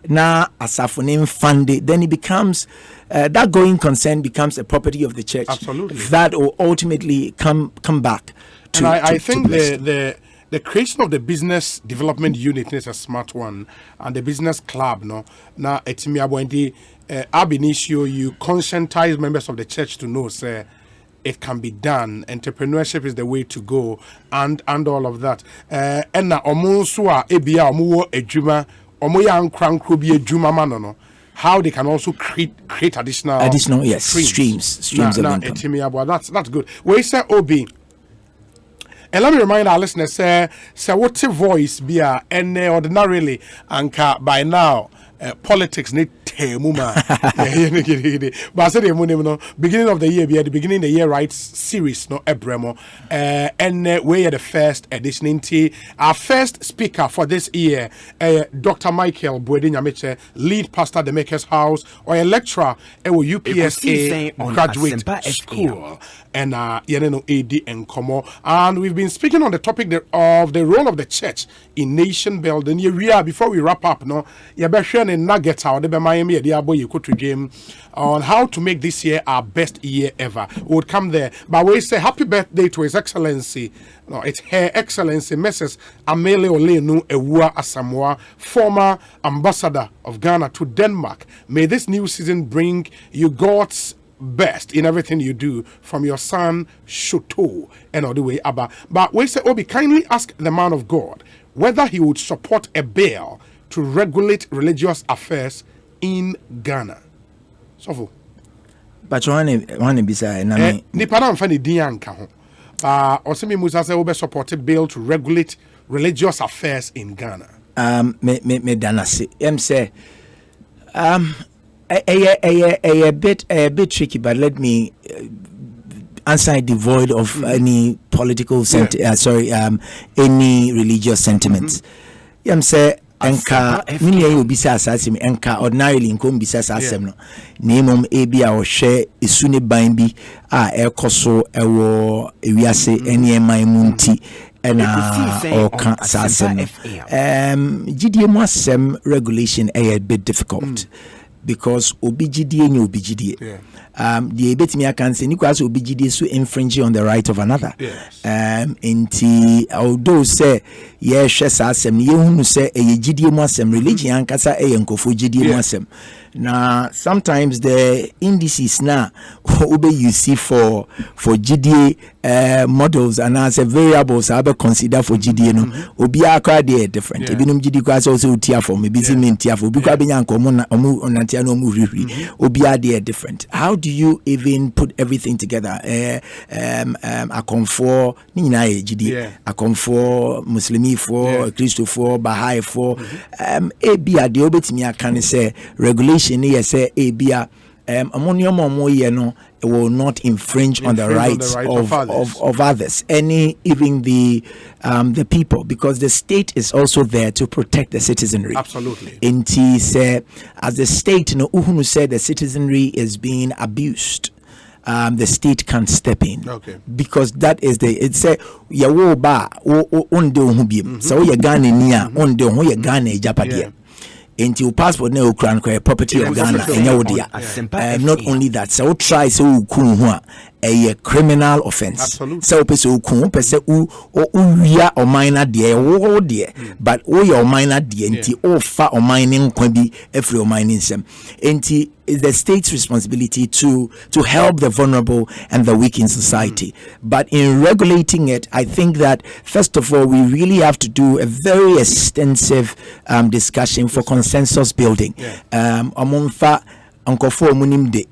na asafo ne fund, then it becomes that going concern becomes a property of the church. Absolutely. That will ultimately come back to. And I think the creation of the business development unit is a smart one, and the business club, now it's me ab initio, you conscientize members of the church to know, say, it can be done. Entrepreneurship is the way to go, and all of that. And na omuswa ebia omuwo ejuma omoya nkranko bi ejuma manono. How they can also create additional streams of income. That's good. We say Obi. And let me remind our listeners, say what voice be and ordinarily anka by now politics need temuma. But I said beginning of the year, be at the beginning of the year rights series no ebremo. And we are the first edition into our first speaker for this year, Dr. Michael Boadi Nyamekye, lead pastor at the Maker's House, or a lecturer at UPSA graduate school. And AD and Como. And we've been speaking on the topic of the role of the church in nation building. Before we wrap up, nuggets out the Miami you could to game on how to make this year our best year ever. We would come there. But we say happy birthday to His Excellency. No, it's Her Excellency Mrs. Amele Olenu Ewua Asamoah, former ambassador of Ghana to Denmark. May this new season bring you God's best in everything you do, from your son Shuto and all the way Abba. But we say, Obi, kindly ask the man of God whether he would support a bill to regulate religious affairs in Ghana. So, but one beside Nipadam Fanny Dianka. Osimi Musa say we support a bill to regulate religious affairs in Ghana. Me danasi. Say a bit tricky, but let me answer it devoid of any political any religious sentiments. Say enka mini ayi obisa asasem enka ordinarily nkom bisa asasem no nemom ebi a ohwe esu ne ban bi a ekoso ewo ewiase ene man munti ena oka asasem gidie mu asem regulation a bit difficult because obigidie nye obigidie the betimi can say ni kwase obigidie so infringe on the right of another although say ye hwe asem ye hunu say gidie mu asem religion ankasa nkofo gidie mu asem na sometimes the indices na obe you see for gidie models and as a variables I consider for gidie no obi akwa dey different ebinum gidie kwase also utia for me busy mentia for obi kwa benya nkomo na onantia no mu riri obi are different. How do you even put everything together? Akonfo ni nyina gidie akonfo muslimi for Christo for Bahai for ebia de obetimi aka ne say regulation ni say ebia ammonium omoye no will not infringe on the rights of others, even the people, because the state is also there to protect the citizenry. Absolutely. And he said, as the state, Uhunu said, the citizenry is being abused. The state can step in, because that is it's a yawo ba onde ohubiem so ye Ghana nia onde ho ye Ghana ejapadia. Into passport na Ukraine property of Ghana not only that, so try so ku a criminal offense. So person ku person wia or minor there wo there but your minor there nti o fa or mining can be every mining sem nti is the state's responsibility to help the vulnerable and the weak in society. But in regulating it, I think that first of all we really have to do a very extensive discussion for consensus building. Amonfa ankofo munimde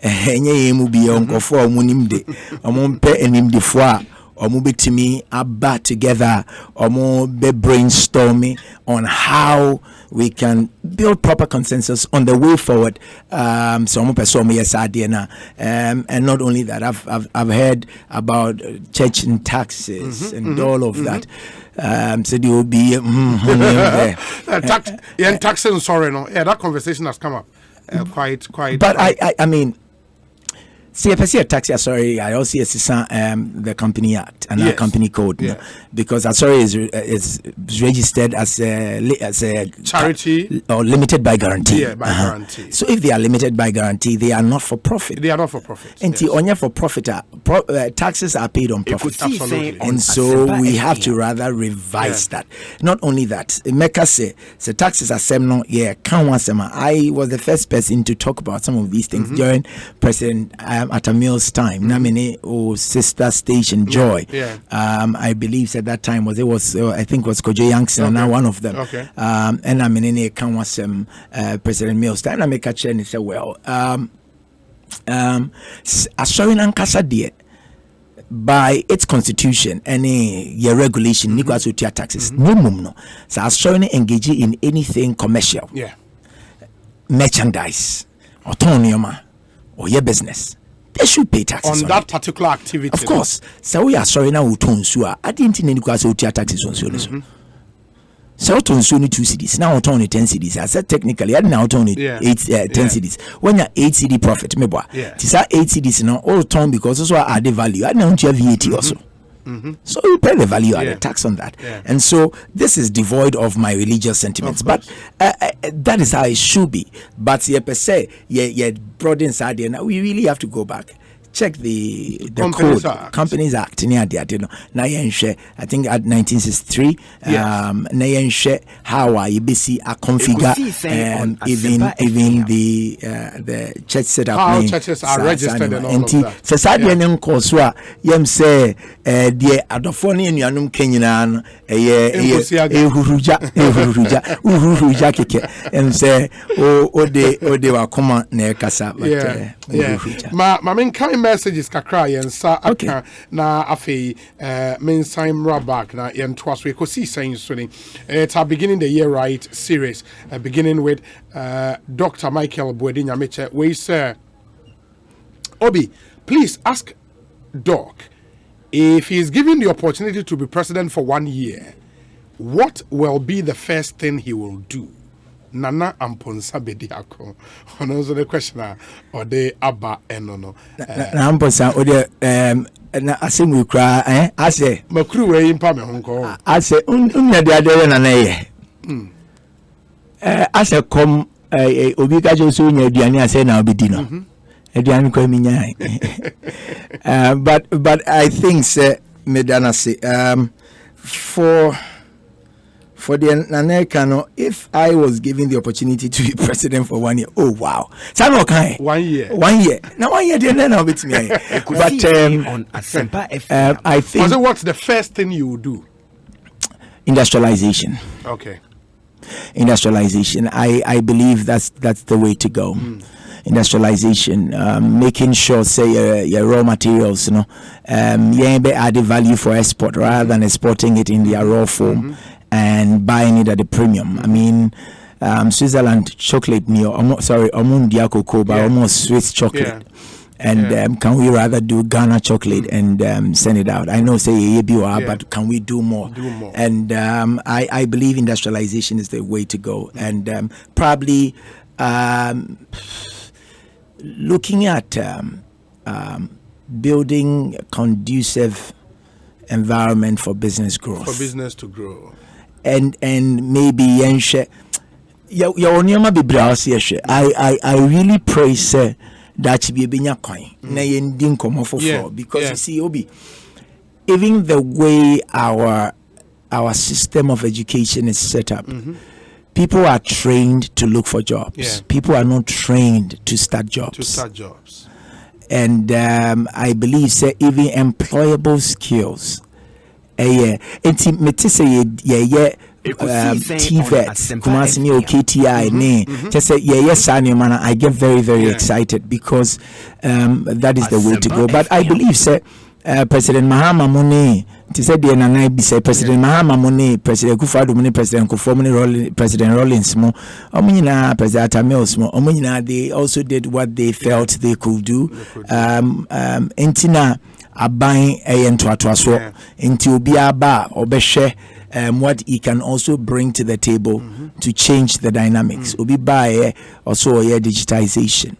enye yemu bi ankofo munimde amompe enimde fo a betimi aba together be brainstorming on how we can build proper consensus on the way forward. And not only that, I've heard about church and taxes and all of that. So there will be taxing. Sorry, no, that conversation has come up quite. But I mean. See, if I see a taxi, sorry, I also see the Company Act and our company code, because sorry is registered as a charity or limited by guarantee. Yeah, by guarantee. So if they are limited by guarantee, they are not for profit. They are not for profit. And only for profit, taxes are paid on profit. Absolutely. And so we have to rather revise that. Not only that, Mecca say taxes are semno. I was the first person to talk about some of these things during President. At a meal's time, Namene sister station Joy. I believe at that time I think was Kojo Youngson, now one of them. And Namene can was President Mills time. I make a chain and say, well, Assorin Ankasa dear. By its constitution, any your regulation, Nicolas with your taxes, no. So Assorin engage in anything commercial, merchandise, autonomy, or your business. They should pay taxes on that particular activity. Of course. So we are sorry now to I didn't need to taxes on so. So to only 2 cities now only 10 cities. I said technically I now only 10 cities. When you're 8 CD profit, maybe it's 8 cities now all time because also add the value. I now have VAT also. So you pay the value added tax on that. And so this is devoid of my religious sentiments, but that is how it should be. But per se, broad inside there. Now we really have to go back. Check the Companies code, Act. Companies Act. I think at 1963, how you basically configure even the church setup. How churches are registered and all of that. Society and Koswa, yem say, the Adofoni and Yanum Kenyan, Uhuruja keke, and say, they were common near Casa. My main kind messages kakra yen sa aka na afi main sign back na yen twas we Ekosiisen suni. It's our beginning the year right series, beginning with Dr. Michael Boadi Nyamekye. We say, Obi, please ask Doc if he is given the opportunity to be president for 1 year, what will be the first thing he will do? Nana Amponsa Bediako. Ono the question or they Abba enono. Amponsa or the na asim we cry I say Makru we impa me honko. I say unya de ade na ye. As a come obi ka jo so nya aduane ase na obedi no. Aduane ko mi nya. But I think say medana say for the Nanekano, if I was given the opportunity to be president for 1 year, oh wow, Sano Kai, 1 year, 1 year. Now 1 year, then I'll be to me. But I think. So what's the first thing you would do? Industrialization. Okay. Industrialization. I believe that's the way to go. Industrialization, making sure say your raw materials, added value for export rather than exporting it in their raw form. And buying it at a premium. I mean, Switzerland chocolate, Omundia cocoa, but almost Swiss chocolate. Yeah. And can we rather do Ghana chocolate and send it out? I know, say, but can we do more? And I believe industrialization is the way to go. And probably looking at building a conducive environment for business growth. For business to grow. And maybe I really praise that be binya coin na yendin komo for because you see Obi, even the way our system of education is set up, people are trained to look for jobs. People are not trained to start jobs. And I believe say even employable skills TVET, Kumasi or KTI, just say yes, I get very excited because that is the way to go. But I believe say President Mahama Mone, to say the Nana be say President Mahama Mone, President Kufadu Mone, President Kufomone, President Rollins Mo, Omina, President Amels Mo, Omina, they also did what they felt they could do. Entina abain to atwaso into obiaba obeshe what he can also bring to the table to change the dynamics. Obi bae also digitization.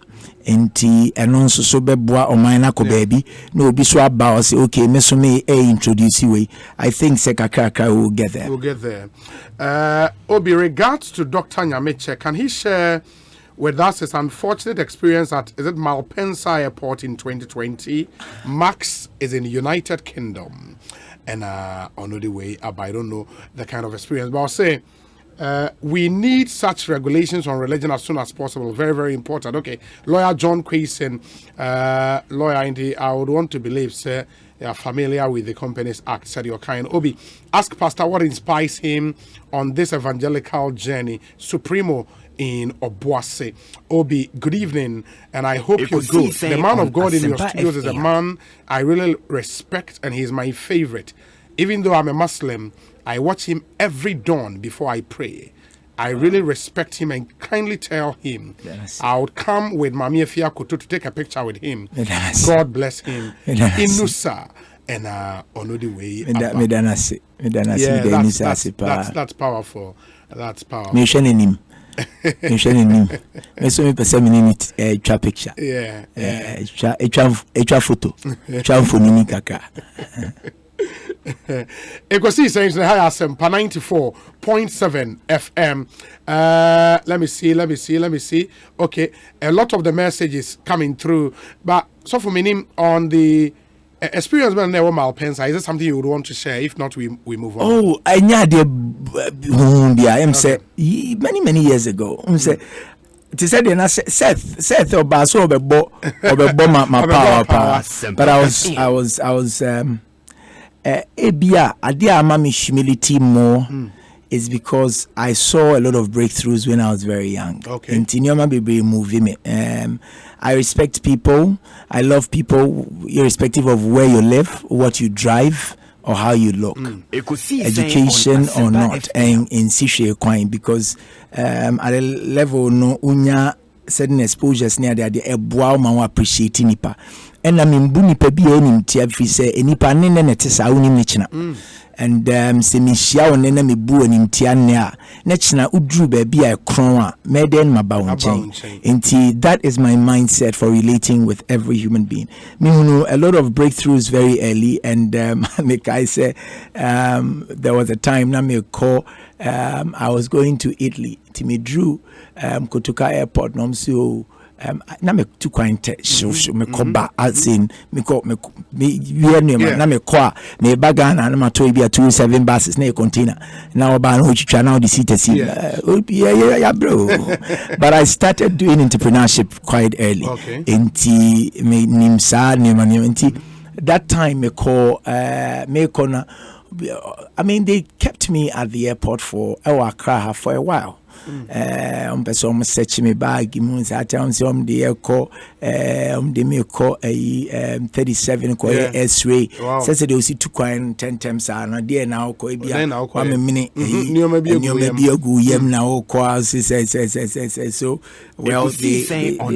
Enti enonso so beboa omana ko baby no obi so aba say okay me so me introduce we. I think Sekakaka will get there. We'll get there. Obi, regards to Dr. Nyamekye, can he share with us his unfortunate experience at Malpensa Airport in 2020? Max is in the United Kingdom and on the way up. I don't know the kind of experience, but I'll say we need such regulations on religion as soon as possible. Very important. Okay, lawyer John Ekosiisen, lawyer Indy, I would want to believe, sir, you are familiar with the Companies Act, said your kind. Obi, ask Pastor what inspires him on this evangelical journey. Supremo in Obuasi. Obi, good evening, and I hope you're good. The man of God in your studios is a man I really respect, and he's my favorite. Even though I'm a Muslim, I watch him every dawn before I pray. I really respect him and kindly tell him I would come with Mami Efia Kutu to take a picture with him. God bless him. Inusa and on the way. That's powerful. That's powerful. Twa picture. Twa photo. Twa phone kaka. Ekosiisen is Asem 94.7 FM. Let me see. Okay, a lot of the messages coming through, but so for me on the experience when they were Malpensa, is it something you would want to share? If not, we move on. Oh, I know the say many years ago. To say Seth or Baso or my power, but I was Ebia adia mami humility more is because I saw a lot of breakthroughs when I was very young. Okay. In Tinyoma Bibi movie me. I respect people. I love people irrespective of where you live, what you drive, or how you look. Education or not. And in Sishe Kwine because at a level no unya certain exposures near the eboa man appreciate nipa and I mean bunipa bi enim tia fi say enipa ne ne te sa wonim ne china and se me hia won na me bu anim tia ne a na china udru ba bi a kron a me den maba won chen enti that is my mindset for relating with every human being. Me know a lot of breakthroughs very early, and like I say there was a time na me call I was going to Italy to me drew Kotoka airport no so na me too quite me koba as in me ko me na me ko me baga na ma to bi 27 buses na container na oba no chicha na the seat yeah bro. But I started doing entrepreneurship quite early. Enti me nimsa enti that time me ko na I mean they kept me at the airport for Accra for a while. Person search me bag means I tell them the echo the me call a 37 ko S-ray says they will see 2 coin 10 times and there now ko bia 1 minute you may be a go yem now ko say so well they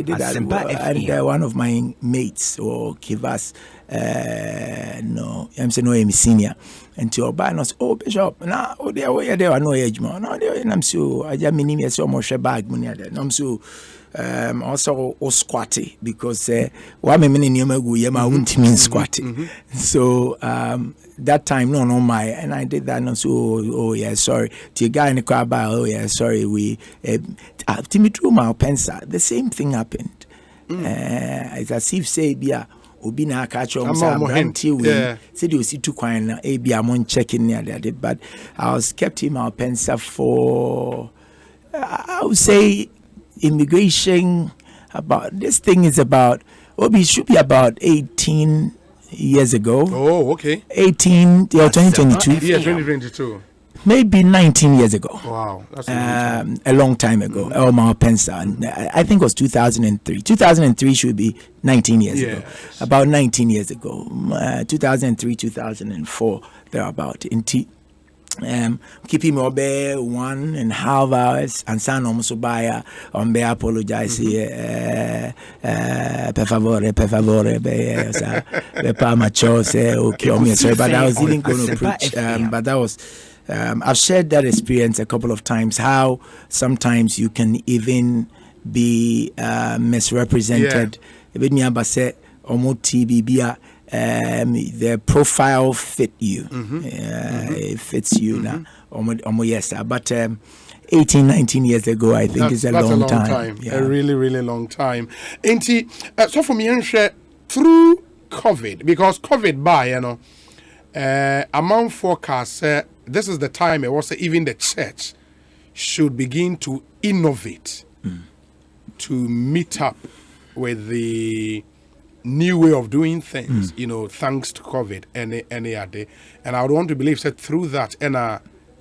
did that and one of my mates or give us no I'm saying no senior and to buy us bishop now there I know age man no there I'm so I just mean yes almost bag money there I'm so also squatty because 1 minute you may go yema won't mean squatty so that time no my and I did that no so oh yeah sorry to guy in the car by oh yeah sorry we to me through my pencil the same thing happened it's as if say yeah obi na catch on until we said you see 2 coin na be amon checking near that but I was kept him our pencil for I would say immigration about this thing is about obi should be about 18 years ago. Oh, okay. 18 2022. Yeah, 2022. Maybe 19 years ago. Wow, that's a long time ago. Elmer Pensa, I think it was 2003. 2003 should be 19 years ago. About 19 years ago. 2003, 2004, thereabout. Keeping me obey 1.5 hours and son almost buy on be apologize per favore be pa macho say okay sorry but I was even going to preach but that was I've shared that experience a couple of times, how sometimes you can even be misrepresented. The profile fit you. It fits you now. Yes, but 18, 19 years ago, I think is a long time. Yeah. A really, really long time. So for me, through COVID, because COVID by, among forecasts, this is the time it was even the church should begin to innovate to meet up with the new way of doing things, thanks to COVID any other. And I would want to believe that through that and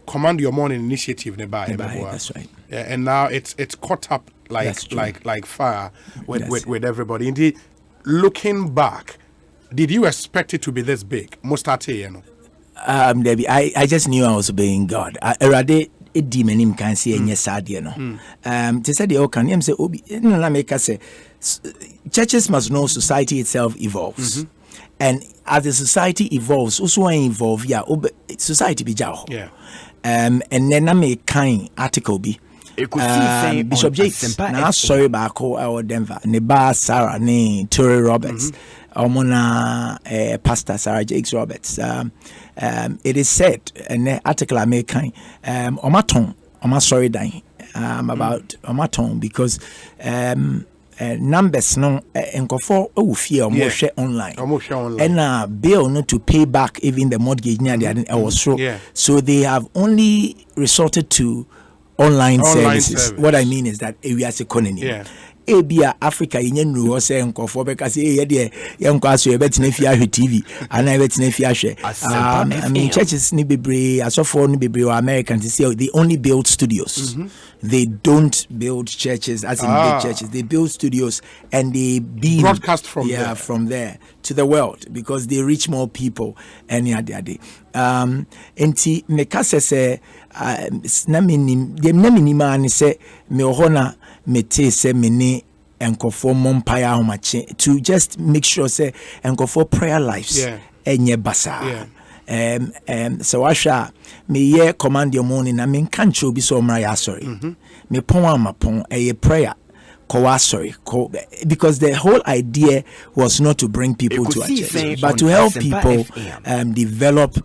command your morning initiative nearby. That's right. Yeah, and now it's caught up like fire with everybody. Indeed, looking back, did you expect it to be this big? Debbie, I just knew I was obeying God. I already demonim can say any sad, to say the Okan, say Obi, make us say churches must know society itself evolves. And as the society evolves, also evolve, society be jaw. And then I make kind article be. Bishop Jakes, now sorry back or Denver, Neba Sarah, ne Tory Roberts, Omona Pastor Sarah Jakes Roberts. It is said, and the article I make kind, Omaton, sorry dying, about Omaton because numbers no enkofo fear share online and bill not to pay back even the mortgage near the so they have only resorted to online services. What I mean is that areas economy. Ebia Africa yennu wo say nkofo be kasi ye de yenko aso ye betina fi ahwe TV ana ye betina fi ahwe I mean churches ni bebre asofo ni bebre or Americans say they only build studios. They don't build churches as in big churches. They build studios and they broadcast from there. From there to the world because they reach more people any other day. Enti mekase se na minim dem na minima ni se me ohona mete se mene enkofo mompaya homache to just make sure say enkofo prayer lives enye basa. So asha me ye command your morning na me can't be so my sorry. Me pon amapon a prayer. Sorry, because the whole idea was not to bring people to a church, but to help people develop.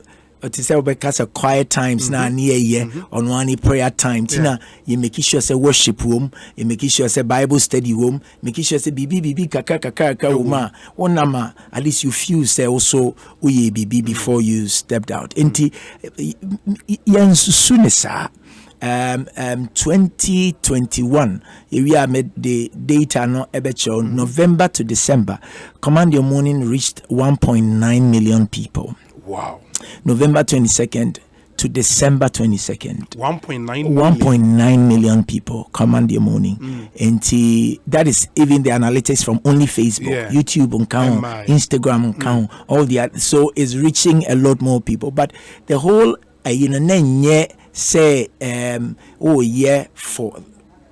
To say because a quiet times now near year on one prayer time. Tina, you make sure say worship room, you make sure say Bible study room, make sure say bibi kaka uma. One nama at least you feel say also uye bibi before you stepped out. Enti yan sunesa. 2021 we made the data no ebecho November to December. Command Your Morning reached 1.9 million people. Wow. November 22nd to December 22nd. 1.9 million people Command Your Morning. And that is even the analytics from only Facebook, YouTube on count, Instagram on count, all the other. So it's reaching a lot more people. But the whole say for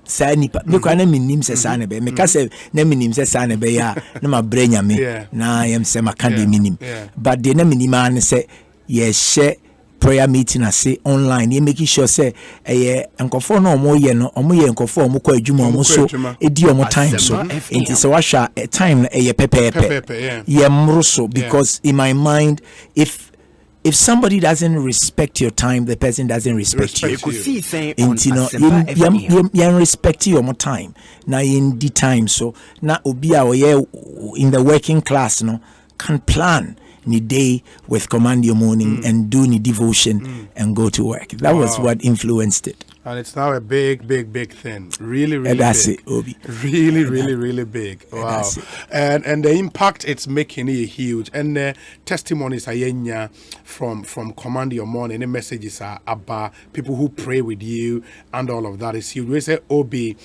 say nipa me kwa na minim se sa ne be me ka say na minim se sa ne be ya na ma brenya me na yam se maka de minim but de na minim an say ye share prayer meeting ase online ye make sure say enkofo no omo ye enkofo omo kwa adwuma omo so edi omo time so enti se washa time na pepe ye mruso because in my mind if somebody doesn't respect your time, the person doesn't respect you. And you respect your time. Now in the time, so now obia in the working class, no can plan ni day with Command Your Morning and do ni devotion and go to work. That was what influenced it. And it's now a big thing. Really that's big. It, Obi. Really big. Wow. And the impact it's making is huge. And the testimonies are from Command Your Morning. The messages are about people who pray with you and all of that is huge. We say, Obi,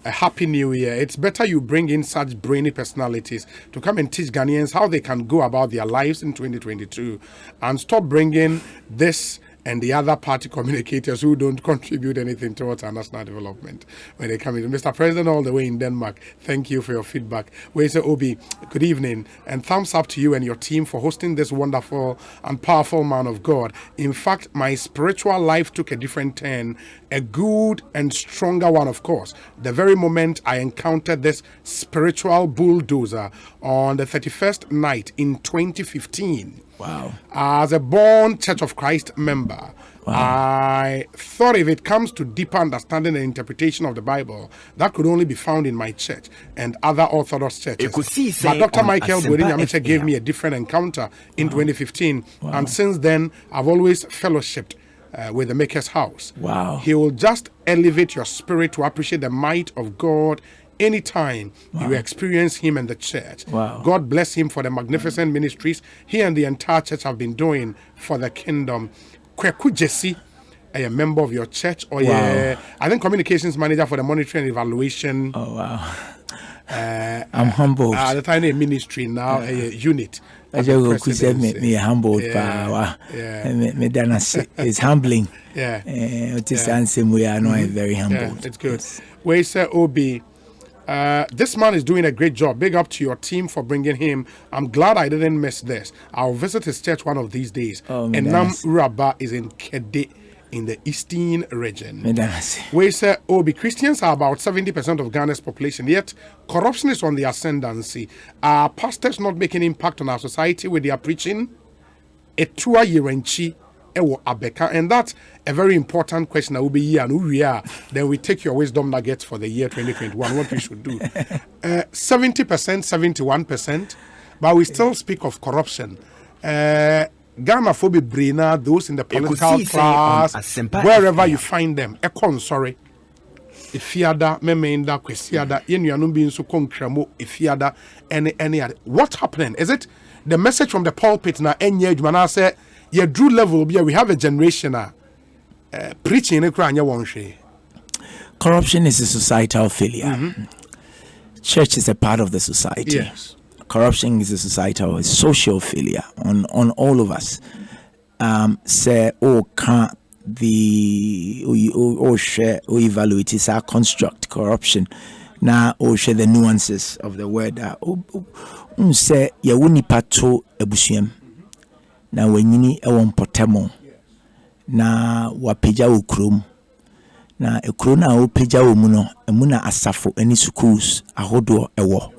a happy new year. It's better you bring in such brainy personalities to come and teach Ghanaians how they can go about their lives in 2022 and stop bringing this and the other party communicators who don't contribute anything towards our national development when they come in. Mr. President, all the way in Denmark, thank you for your feedback. We say, Obi, good evening, and thumbs up to you and your team for hosting this wonderful and powerful man of God. In fact, my spiritual life took a different turn, a good and stronger one, of course. The very moment I encountered this spiritual bulldozer on the 31st night in 2015. Wow. As a born Church of Christ member, I thought if it comes to deeper understanding and interpretation of the Bible, that could only be found in my church and other Orthodox churches. But Dr. Michael Boadi Nyamekye gave me a different encounter in 2015. And since then, I've always fellowshipped with the Maker's House. Wow. He will just elevate your spirit to appreciate the might of God anytime you experience him and the church. God bless him for the magnificent ministries he and the entire church have been doing for the kingdom. Kweku Jesse, a member of your church, or I think communications manager for the monitoring and evaluation. Oh wow. I'm humbled. The tiny ministry now, a unit. Me humbled. It's humbling. It is handsome. We are not very humbled. It's good. We say Obi. This man is doing a great job. Big up to your team for bringing him. I'm glad I didn't miss this. I'll visit his church one of these days. And Nam Uraba is in Kede in the eastern region. We say, Obi, Christians are about 70% of Ghana's population, yet corruption is on the ascendancy. Are pastors not making impact on our society with their preaching? Etua Yerenchi. And that's a very important question that will be here and then we take your wisdom nuggets for the year 2021, what we should do. 70%, 71%, but we still speak of corruption. Ghana phobia brainer, those in the political class, wherever you find them. Sorry. Ifiada, memenda, kwesiada, yenuanumbi so konkramo, ifiada, any other. What's happening? Is it the message from the pulpit na enye jumana say your true level we have a generation preaching in corruption is a societal failure. Church is a part of the society. Yes. Corruption is a societal, a social failure on all of us. Say can't the share or evaluate is our construct corruption. na o share the nuances of the word say ye woni pato abusuam na wanyini ewo mpotemo na wapeja wo krom na ekro na wo peja wo mu no emu na asafo ani schools ahodo ewo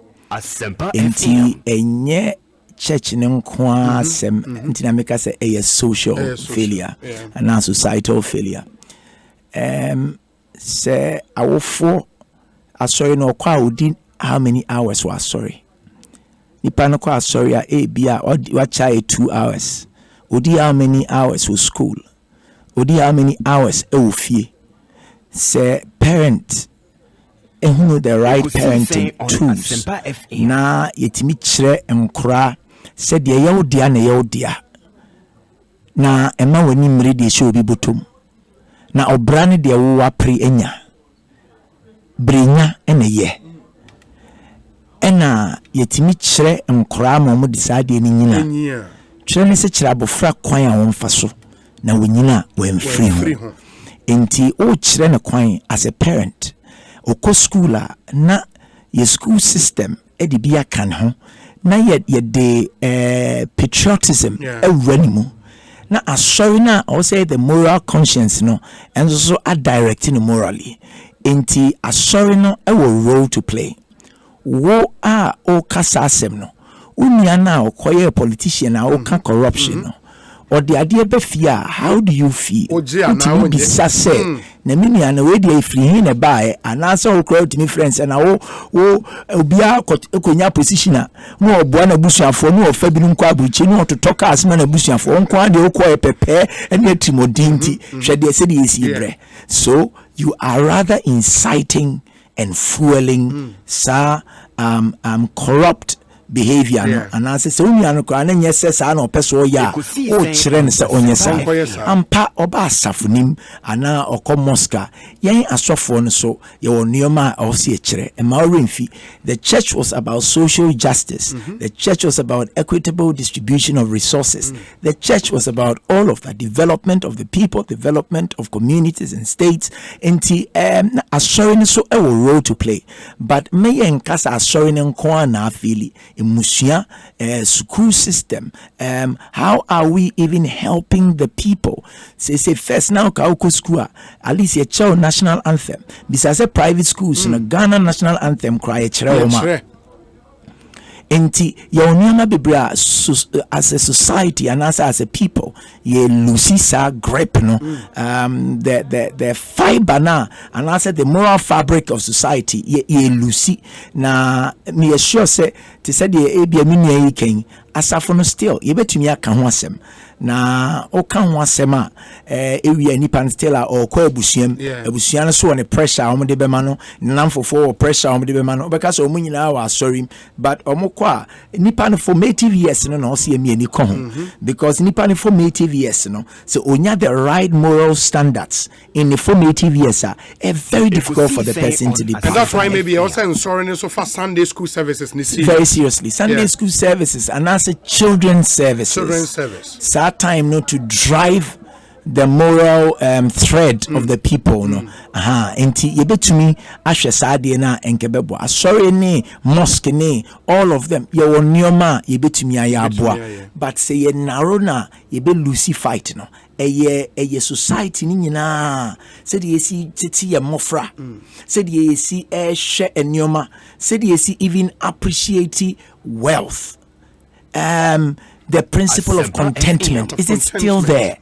enti enye church ne nko asem enti na meka say a social failure and a societal failure say awofo asori no kwa odi how many hours was sorry nipa no kwa sorry a bia wa chai 2 hours odi how many hours was school odi how many hours e wo fie say parent ehunu the right parenting tools na yetimi kire enkora said ye yewdia na yewdia na ema wani mmiri de show bi botom na obrane de wo apre enya brenya ene ye ena yetimi kire enkora ma mo decide ni nyina kire ne se kire abofra kwan a won faso na wonyina wen free ho enti o kire ne kwan as a parent oko school na ye school system edibia kan ho na ye de patriotism ewranimu na asori na o say the moral conscience no and so are directing morally enti asori no ewo role to play wo a o kasa asem no unia na okoye politician na o ka corruption no or the idea be fear how do you feel to be sase na minia na we dey free hin na buy and answer o crowd me friends and wo obia ekonya position na no oboa na busuafo no ofa bi nko abuchi no ototoka asema na busuafo nko ade okọ pepe and etimodinti hwede se de yesi bre so you are rather inciting and fueling corrupt behavior no and as say unia no kwa na nyese sa na opeso ya o kire ne se onyesa ampa oba asafunim ana okọ mosca yen asofo no so ye wonioma o se kire e ma oremfi the church was about social justice the church was about equitable distribution of resources the church was about all of the development of the people, development of communities and states enti asori so e will role to play but me yen kasa asori ne nko na afili Musia school system how are we even helping the people say first now ka school at least a child national anthem besides private schools in Ghana national anthem cry chere enti ya oniama bebra as a society and as a people ye lucisa grip no the fiber na and as the moral fabric of society ye lucy na me sure say to say the ebia mini yiken asafo no still ye betumi aka ho asem na o ka ho asem a ewia nipa still a o kwa abusuam abusuan so on pressure o de bema no namfofo pressure o de bema no obeka so omunyina wa sorry but omokwa nipa no formative years no na o se emi ani ko ho because nipa no formative years no so onya the right moral standards in the formative years are very difficult for the person to depart. And that's why maybe also sorry so for Sunday school services very seriously Sunday school services and also children's service that time not to drive the moral thread of the people no enti yebetumi ahwe saade na enkebebo asori ni mosque ni all of them ye wonioma yebetumi ayaboa but say ye narrow na yebe lucy fight no eye society ni nyina said ye see titi ye mofra said ye see hwe enioma said ye see even appreciate wealth the principle of contentment is it still there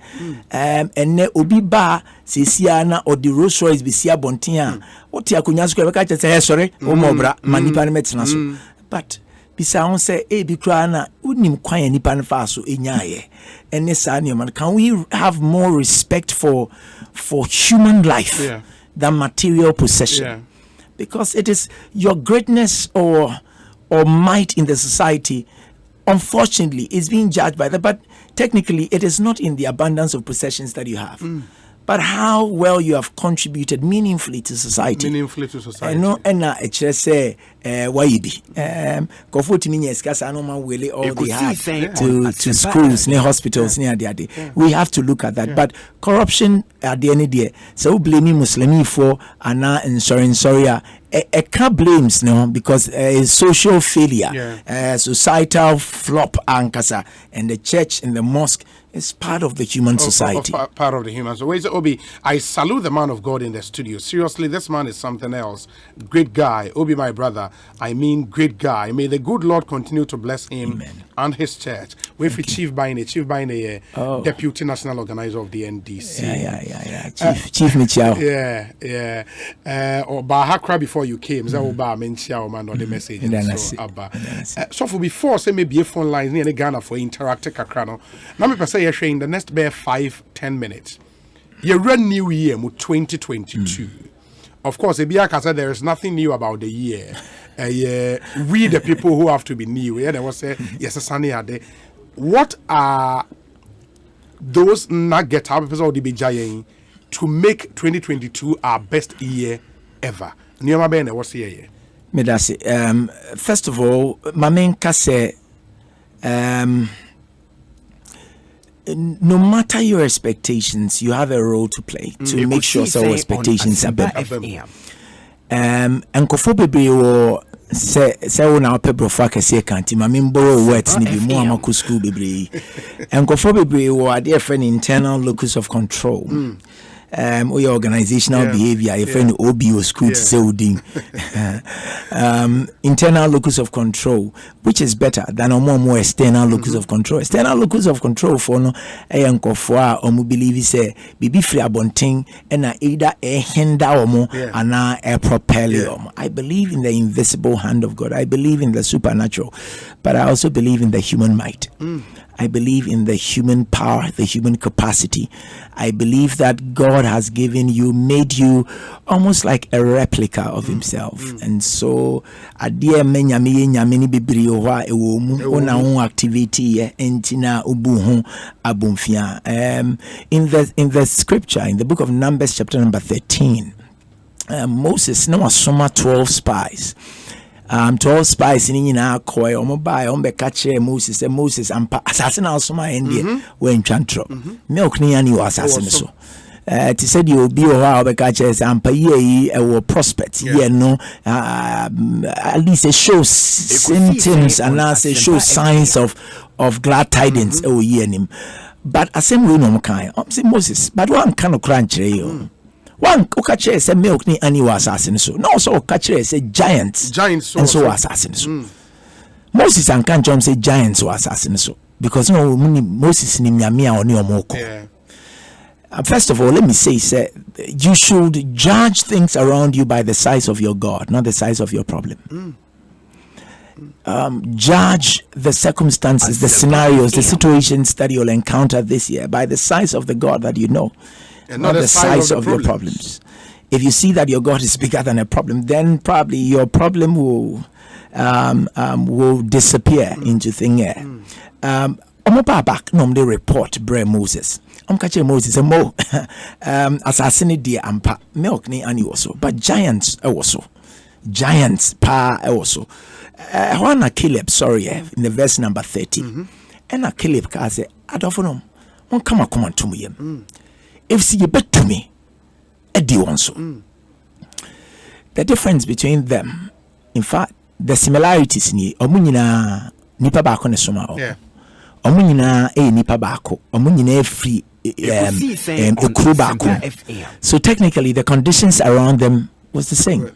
and ne obi ba sesia na or the Rolls Royce be sia bontia oti akonya so ka say sorry o mobra manipa ne metena so but bisa on say e bi kra na unim kwan nipa ne fa so enyaye ene sa ne man can we have more respect for human life than material possession because it is your greatness or might in the society unfortunately is being judged by that, but technically it is not in the abundance of possessions that you have but how well you have contributed meaningfully to society no and say why you be comfort me skasa no man will all they have to schools near hospitals near the we have to look at that but corruption at the end of the day so blaming Muslimi for ana insurance can't blames no because social failure, societal flop ankasa, and the church and the mosque is part of the human society. Part of the human. So, Obi, I salute the man of God in the studio. Seriously, this man is something else. Great guy. Obi, my brother. I mean, great guy. May the good Lord continue to bless him. Amen. And his church. We've Chief Baine, Deputy National Organizer of the NDC. Yeah. Chief Michao. Yeah. Or Bahakra before you came. Zaoba Menchia man or the message. So for before, say maybe a phone line near Ghana for interactive kakrano. Now me say you're in the next bare 5-10 minutes. You run new year 2022. Of course, Ebiaka there is nothing new about the year. We the people who have to be new. There was a yes, a sunny day. What are those nugget episodes of the BJA to make 2022 our best year ever? Nyama Bene, what's the year? Medasi. First of all, my main kase. No matter your expectations, you have a role to play to make sure so expectations are better. And kofo bebre wo se na pebro fa kase kanti ma memboro words ni bi mo amako school bebre. And kofo bebre wo ade friend internal locus of control. Or your organizational behavior, if any OBO school internal locus of control, which is better than a more external locus of control. External locus of control for no a yanko for or believe say be free abonting and either a hinder or more and a propellium. I believe in the invisible hand of God. I believe in the supernatural, but I also believe in the human might. I believe in the human power, the human capacity. I believe that God has made you almost like a replica of himself. And so, adia menyame nyame ni bibiri owa ewo mu ona activity entina ubuhu abumfia. In the scripture, in the book of Numbers, chapter number 13, Moses no asoma 12 spies. 12 spies in na koi omobai ombe kache Moses ampa assassin asoma ende when chantro milk ni ani assassin so ti said you be o ha obekache ampa ye e prospect ye no at least it shows symptoms and now say show signs of glad tidings e ye nim but asem we no kan say Moses but one kind of crunch you one okache say milk ni ani was assassin so no so okache say giants and so assassin so Moses and can jump say giants or assassin so because no Moses ni miamia oni omoko. First of all, let me say you should judge things around you by the size of your God, not the size of your problem. Judge the circumstances, the scenarios, the situations that you'll encounter this year by the size of the God that you know. And not the size of your problems. If you see that your God is bigger than a problem, then probably your problem will disappear into thin air. Back normally report Bre Moses. Catching Moses and Mo assassinate dear ampa milk ni ani also, but giants also. Giants pa also. Juana Caleb, sorry, in the verse number 30. And a Caleb ka say, Adofonom, on come to me. If see you bet to me, Eddie also. The difference between them, in fact, the similarities ni omunina nipa bako ne soma o. Omunina nipa bako, omunina free ekuru bako. So technically, the conditions around them was the same.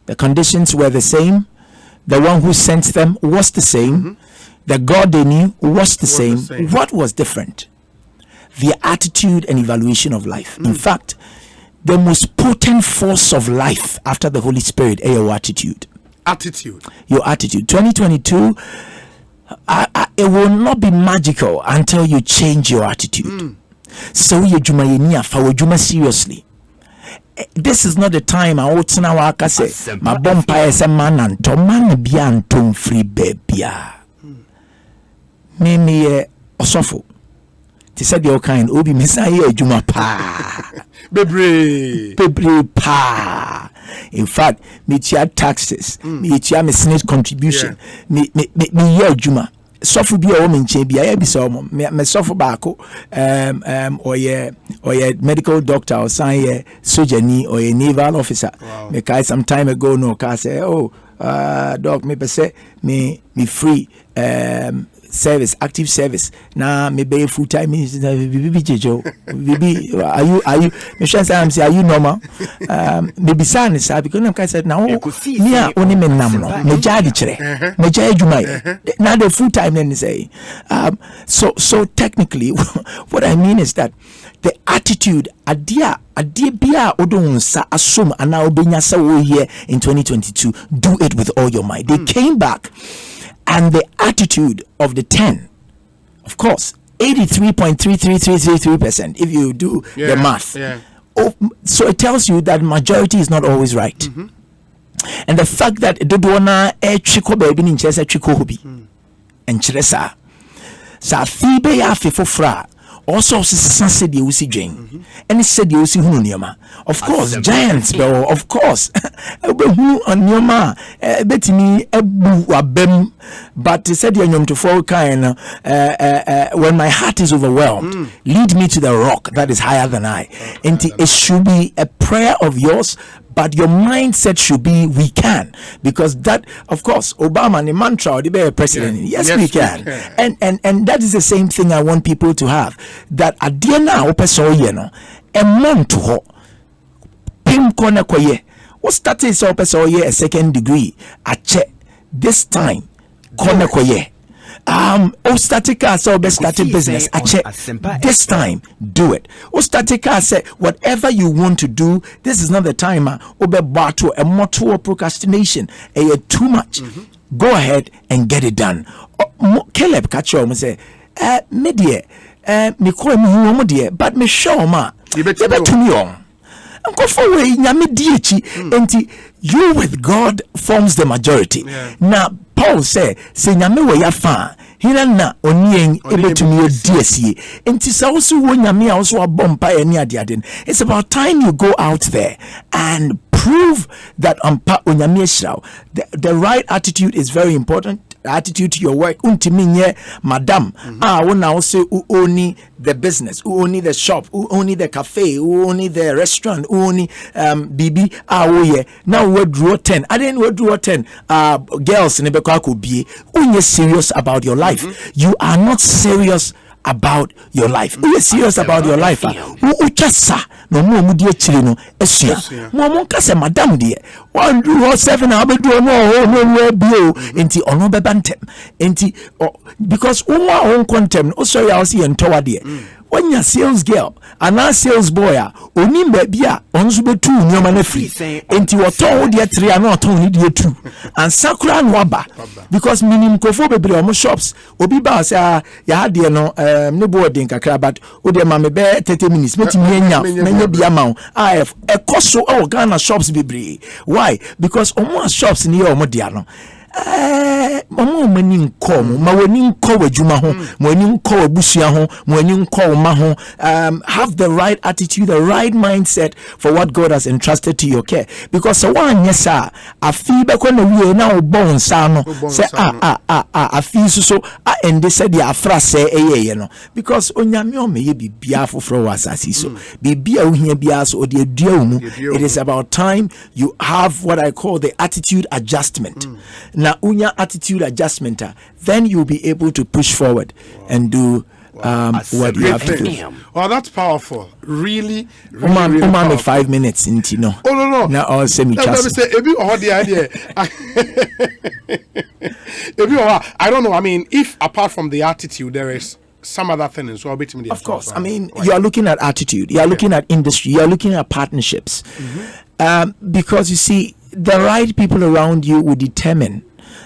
The conditions were the same. The one who sent them was the same. The God they knew was the same. What was different? Their attitude and evaluation of life. In fact, the most potent force of life after the Holy Spirit is your attitude. Your attitude. 2022, it will not be magical until you change your attitude. So you juma seriously. This is not the time I ought to now say my bumper is a man and to man be antum free baby. Mimi osofo. Ti said your kind obi messiah juma pa. Bebre pa. In fact, me tia taxes, me tia me senate contribution, me ye juma. suffer be a woman chamber, I be so me suffer back or ye medical doctor or sign surgeon or a naval officer. Because some time ago no car say, oh doc me say me free service, active service. Now me be full time minister. Are you? Me sure say are you normal? Me be saying this because I said now me only me namno. Me jadi chere. Me jadi jumai. Now the full time then say. So technically, what I mean is that the attitude adia bia odonsa assume and now obenya sa wo here in 2022. Do it with all your might. They came back. And the attitude of the 10, of course, 83.33333%, if you do the math. Oh, so it tells you that majority is not always right. And the fact that Dodona chiko baby in chesa chiko hobi and cheresa sa fibe ya fifo fra also said you see Jane and said you see Hunuyama. Of course, giants, bro, of course. On your ma, betting me a boo a bem, but said you to fall kind when my heart is overwhelmed, lead me to the rock that is higher than I. And it should be a prayer of yours. But your mindset should be we can, because that, of course, Obama the mantra the president. Yes, we can. And that is the same thing I want people to have. That adiana opeso yeno a month ho pim kona koye. What started so opeso ye a second degree a check this time kona koye. Statica so best starting business. I check this time, do it. Statica say whatever you want to do, this is not the time. Obe battle a motto procrastination. Too much. Go ahead and get it done. Caleb catch you say, me dear, me call me home dear, but me show ma. You better to me on. And go forward, nyame you with God forms the majority. Now Paul say nyame we ya fa hina na onien ebetumi odiesie enti sa also wo nyame a also abompa eni adiaden. It's about time you go out there and prove that the right attitude is very important. Attitude to your work. Untiminye madam. When I say who only the business, who only the shop, who only the cafe, who only the restaurant, who only BB. Now we draw 10. I didn't draw 10. Girls in the could be. When you're serious about your life, you are not serious about your life. When you're serious about your life, no more mudi chilino esia mo kase madam de 107 abedu no bio enti ono bebantem enti because on contem o sorry I see entowa de when your sales girl and a sales boy oni baby a onso betu nyoma na free enti woton de 3 and woton de 2 and sakura no aba because minim kofo bebre omo shops obi ba say ya de no ne boarding kakra but o de ma me be 30 minutes metimi anya bia ma Ekoso Ghana shops bebre. Why? Because omo shops ni omo dia no omo mani nko ma wani nko wadwuma ho ma wani nko abusua ho ma wani nko ma ho have the right attitude, the right mindset for what God has entrusted to your care. Because so one yesa afi be ko na wie na obon sa no say afi so and they said ya afra say eye no because onyame o me ye bibia foforo wasasi so bibia ohia bia so ode adua mu. It is about time you have what I call the attitude adjustment. Now unya attitude adjustment, then you'll be able to push forward and do what you have to do. Oh, that's powerful. Really powerful. 5 minutes into no. Oh no. Now all semi chance. I don't know. I mean, if apart from the attitude, there is some other thing as well. Of course. I mean, you are looking at attitude. You are looking at industry. You are looking at partnerships. Because you see, the right people around you will determine.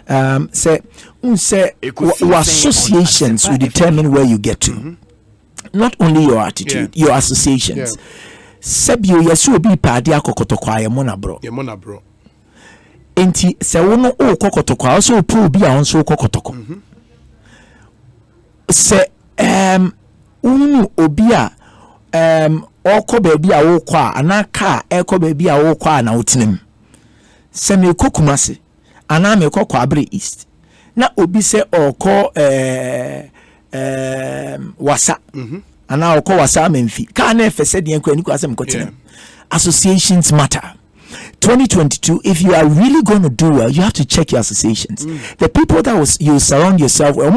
Associations will determine where you get to. Not only your attitude, your associations. Sebio yesu obi padi akokotokwa ye mona bro. Enti se wono o kokotokwa so pu obi a onso kokotoko. Se unu obi a okọ beebi a wo kwa anaka ekọ beebi a wo kwa na otinem. Se me kokumase ana me kokọ abre east na obi say oko wasa ana oko wasa memfi ka na efese de enko ani ko asem kotem associations matter. 2022, if you are really going to do well, you have to check your associations. The people that you surround yourself with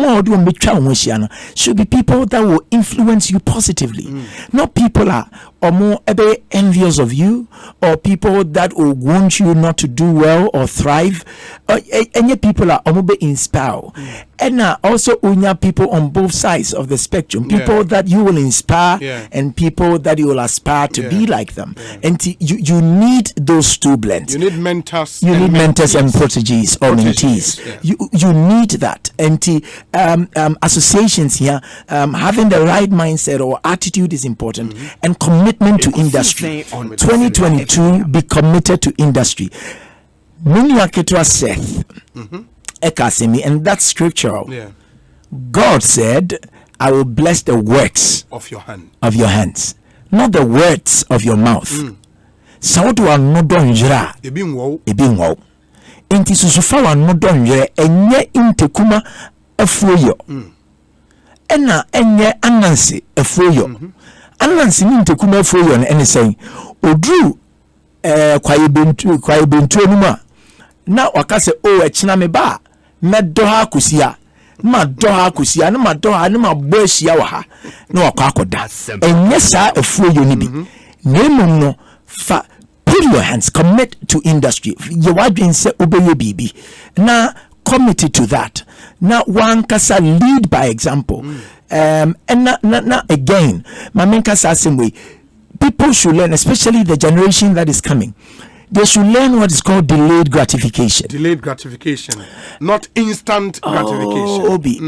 should be people that will influence you positively. Not people are more envious of you, or people that will want you not to do well or thrive. Any people are inspired. And also unya people on both sides of the spectrum, people that you will inspire and people that you will aspire to be like them. And you need those two blends. You need mentors. You need mentors and proteges or mentees. You need that. And associations here, having the right mindset or attitude is important, and commitment to industry. 2022, be committed to industry. Munyaketwa Seth. Ekasemi, and that's scriptural. God said, I will bless the works of your hands, not the words of your mouth. So do I no donjra ebin wo enti susufa wa no donjre enye intekuma afuoyo ena enye anansi afuoyo anansi ni intekuma afuoyo na ene sen odru kwaye bentu enuma na wakase o echina me ba medo ha kusia ma do ha kusia na ma do ha na ma bo ahia wa ha na wakọ akoda enye sa afuoyo ni bi nemum no fa put your hands, commit to industry. You are doing say obey baby. Now committed to that. Now one kasa lead by example. And now again, my main kasa same way. People should learn, especially the generation that is coming. They should learn what is called delayed gratification. Delayed gratification, not instant gratification. Obi,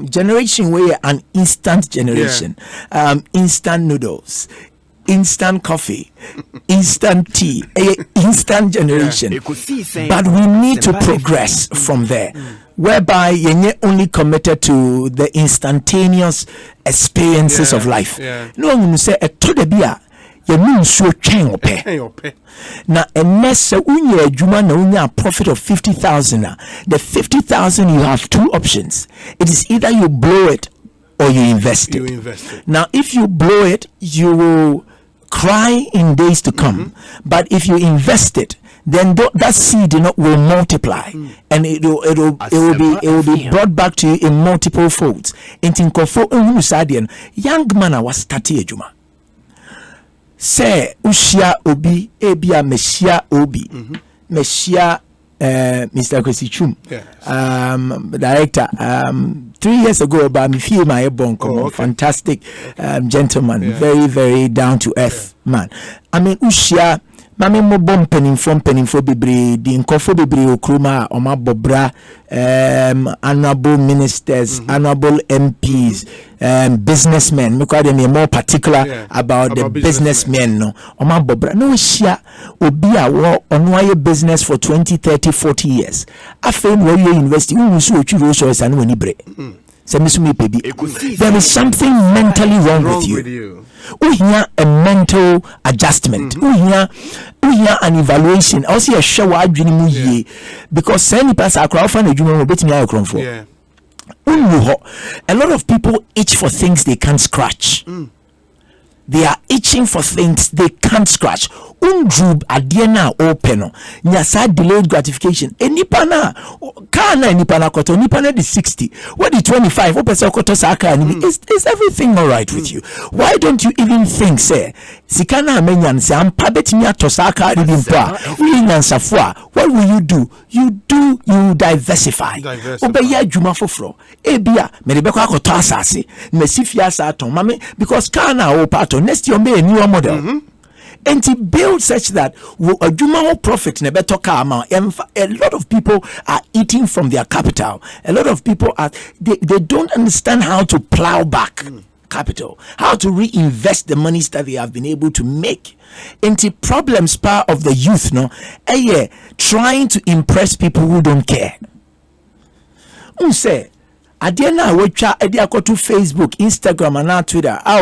generation where an instant generation, instant noodles, instant coffee, instant tea, instant generation. But we need to progress from there, whereby you're only committed to the instantaneous experiences of life. No one will say a to the beer. You mean so chain ope. Now unless unye adwuma na unya profit of 50,000, the 50,000 you have two options. It is either you blow it or you invest it. Now if you blow it, you will cry in days to come. But if you invest it, then that seed will multiply, and it will be brought back to you in multiple folds. Young man was starting adwuma. Say ushia obi ebia meshia obi meshia Mr. Ekosiisen, director, 3 years ago about me feel my bonko, fantastic gentleman, very, very down to earth man. I mean ushia mame mo bom penifo bebre di nkofo bebre okroma o ma bobra honorable ministers, honorable MPs, businessmen. Me kwa dem more particular about the businessmen no. O ma bobra no shia obi a wo ono aye business for 20, 30, 40 years. Afen wo university unu so otwiro so esa no ani bre. Se misumi pebi. There is something mentally wrong with you. We hear a mental adjustment. We hear an evaluation. Also a show adwini because send person akra fa na adwuma betimi ayekron for. A lot of people itch for things they can't scratch. They are itching for things they can't scratch. Undrub adiena open. Nyasa delayed gratification. Enipa na kana enipa na koto enipa na di 60. What the 25? Opesa koto saka is everything all right with you? Why don't you even think say sikana amenyan se ampa betimi atosaka di mpa. What will you do? You diversify. Obeya adwuma foforo. Ebia me de beko akoto asase. Mesifia sa ton mame because kana o pato next year be a newer model. And to build such that a juma profit ne better car. A lot of people are eating from their capital. A lot of people are they don't understand how to plow back capital, how to reinvest the monies that they have been able to make. Into problems part of the youth trying to impress people who don't care. Say Adiana watcha Adiako to Facebook, Instagram, and now Twitter. I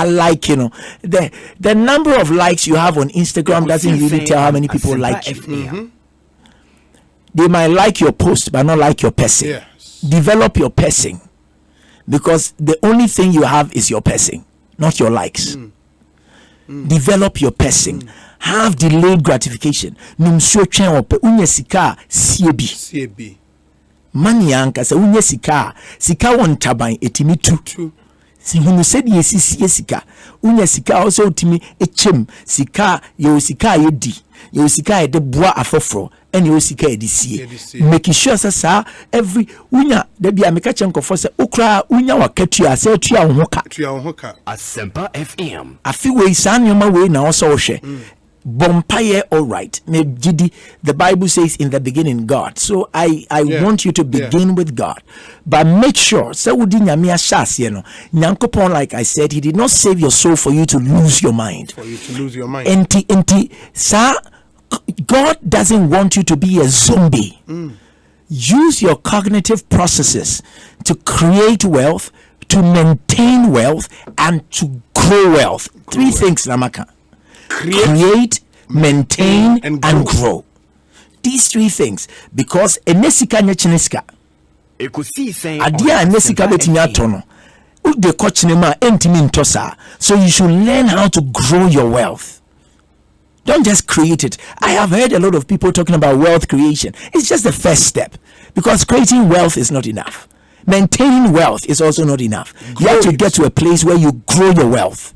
like the number of likes you have on Instagram doesn't really tell how many people like you. They might like your post but not like your person. Yes. Develop your person, because the only thing you have is your person, not your likes. Develop your person. Have delayed gratification. Numsuo twen ope unya sika siebi. Money anka se unya sika won taban etimi tu. Si hunu said yesi sika unya sika also utimi echem sika ye sika yedi ye sika ye de boa afoforo ene ye sika ye de sie make sure say every unya da bia meka chenkofo say okra unya wakatua say tua wo hoka Asempa FM afi we san nyoma we na also hwe Bompaye, all right. The Bible says in the beginning God. So I want you to begin with God, but make sure. So like I said, He did not save your soul for you to lose your mind. God doesn't want you to be a zombie. Use your cognitive processes to create wealth, to maintain wealth, and to grow wealth. Three things, Namaka. Create, maintain, and grow. These three things, because enesika nyechiniska. Ekosiisen. Adia enesika betinya tono. Ude kochinema entimi ntosa. So you should learn how to grow your wealth. Don't just create it. I have heard a lot of people talking about wealth creation. It's just the first step, because creating wealth is not enough. Maintaining wealth is also not enough. You have to get to a place where you grow your wealth,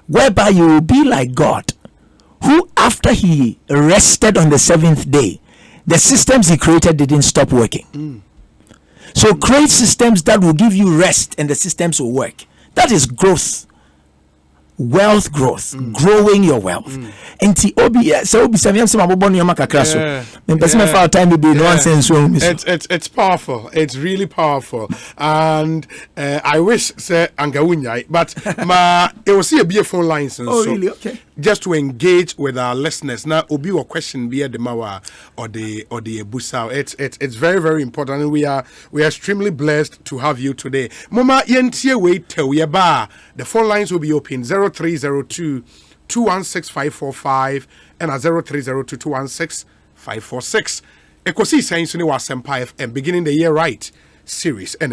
whereby you will be like God, who after He rested on the seventh day, the systems He created didn't stop working. So create systems that will give you rest, and the systems will work. That is growth. Wealth growth, growing your wealth. Nti obi so obi sami am sama bobo nyoma kakra so. Me person me for time be nonsense so. It's powerful. It's really powerful. And I wish say anga unyai, but it was see a be phone lines and so. Really? Okay. Just to engage with our listeners. Now obi or question be the mawa or the busa. It's very, very important, and we are extremely blessed to have you today. Mama yentie wait tell we ba. The phone lines will be open 0302 216 545 and 0302 216 546. Ekosiisen was Asempa FM beginning the year right series. And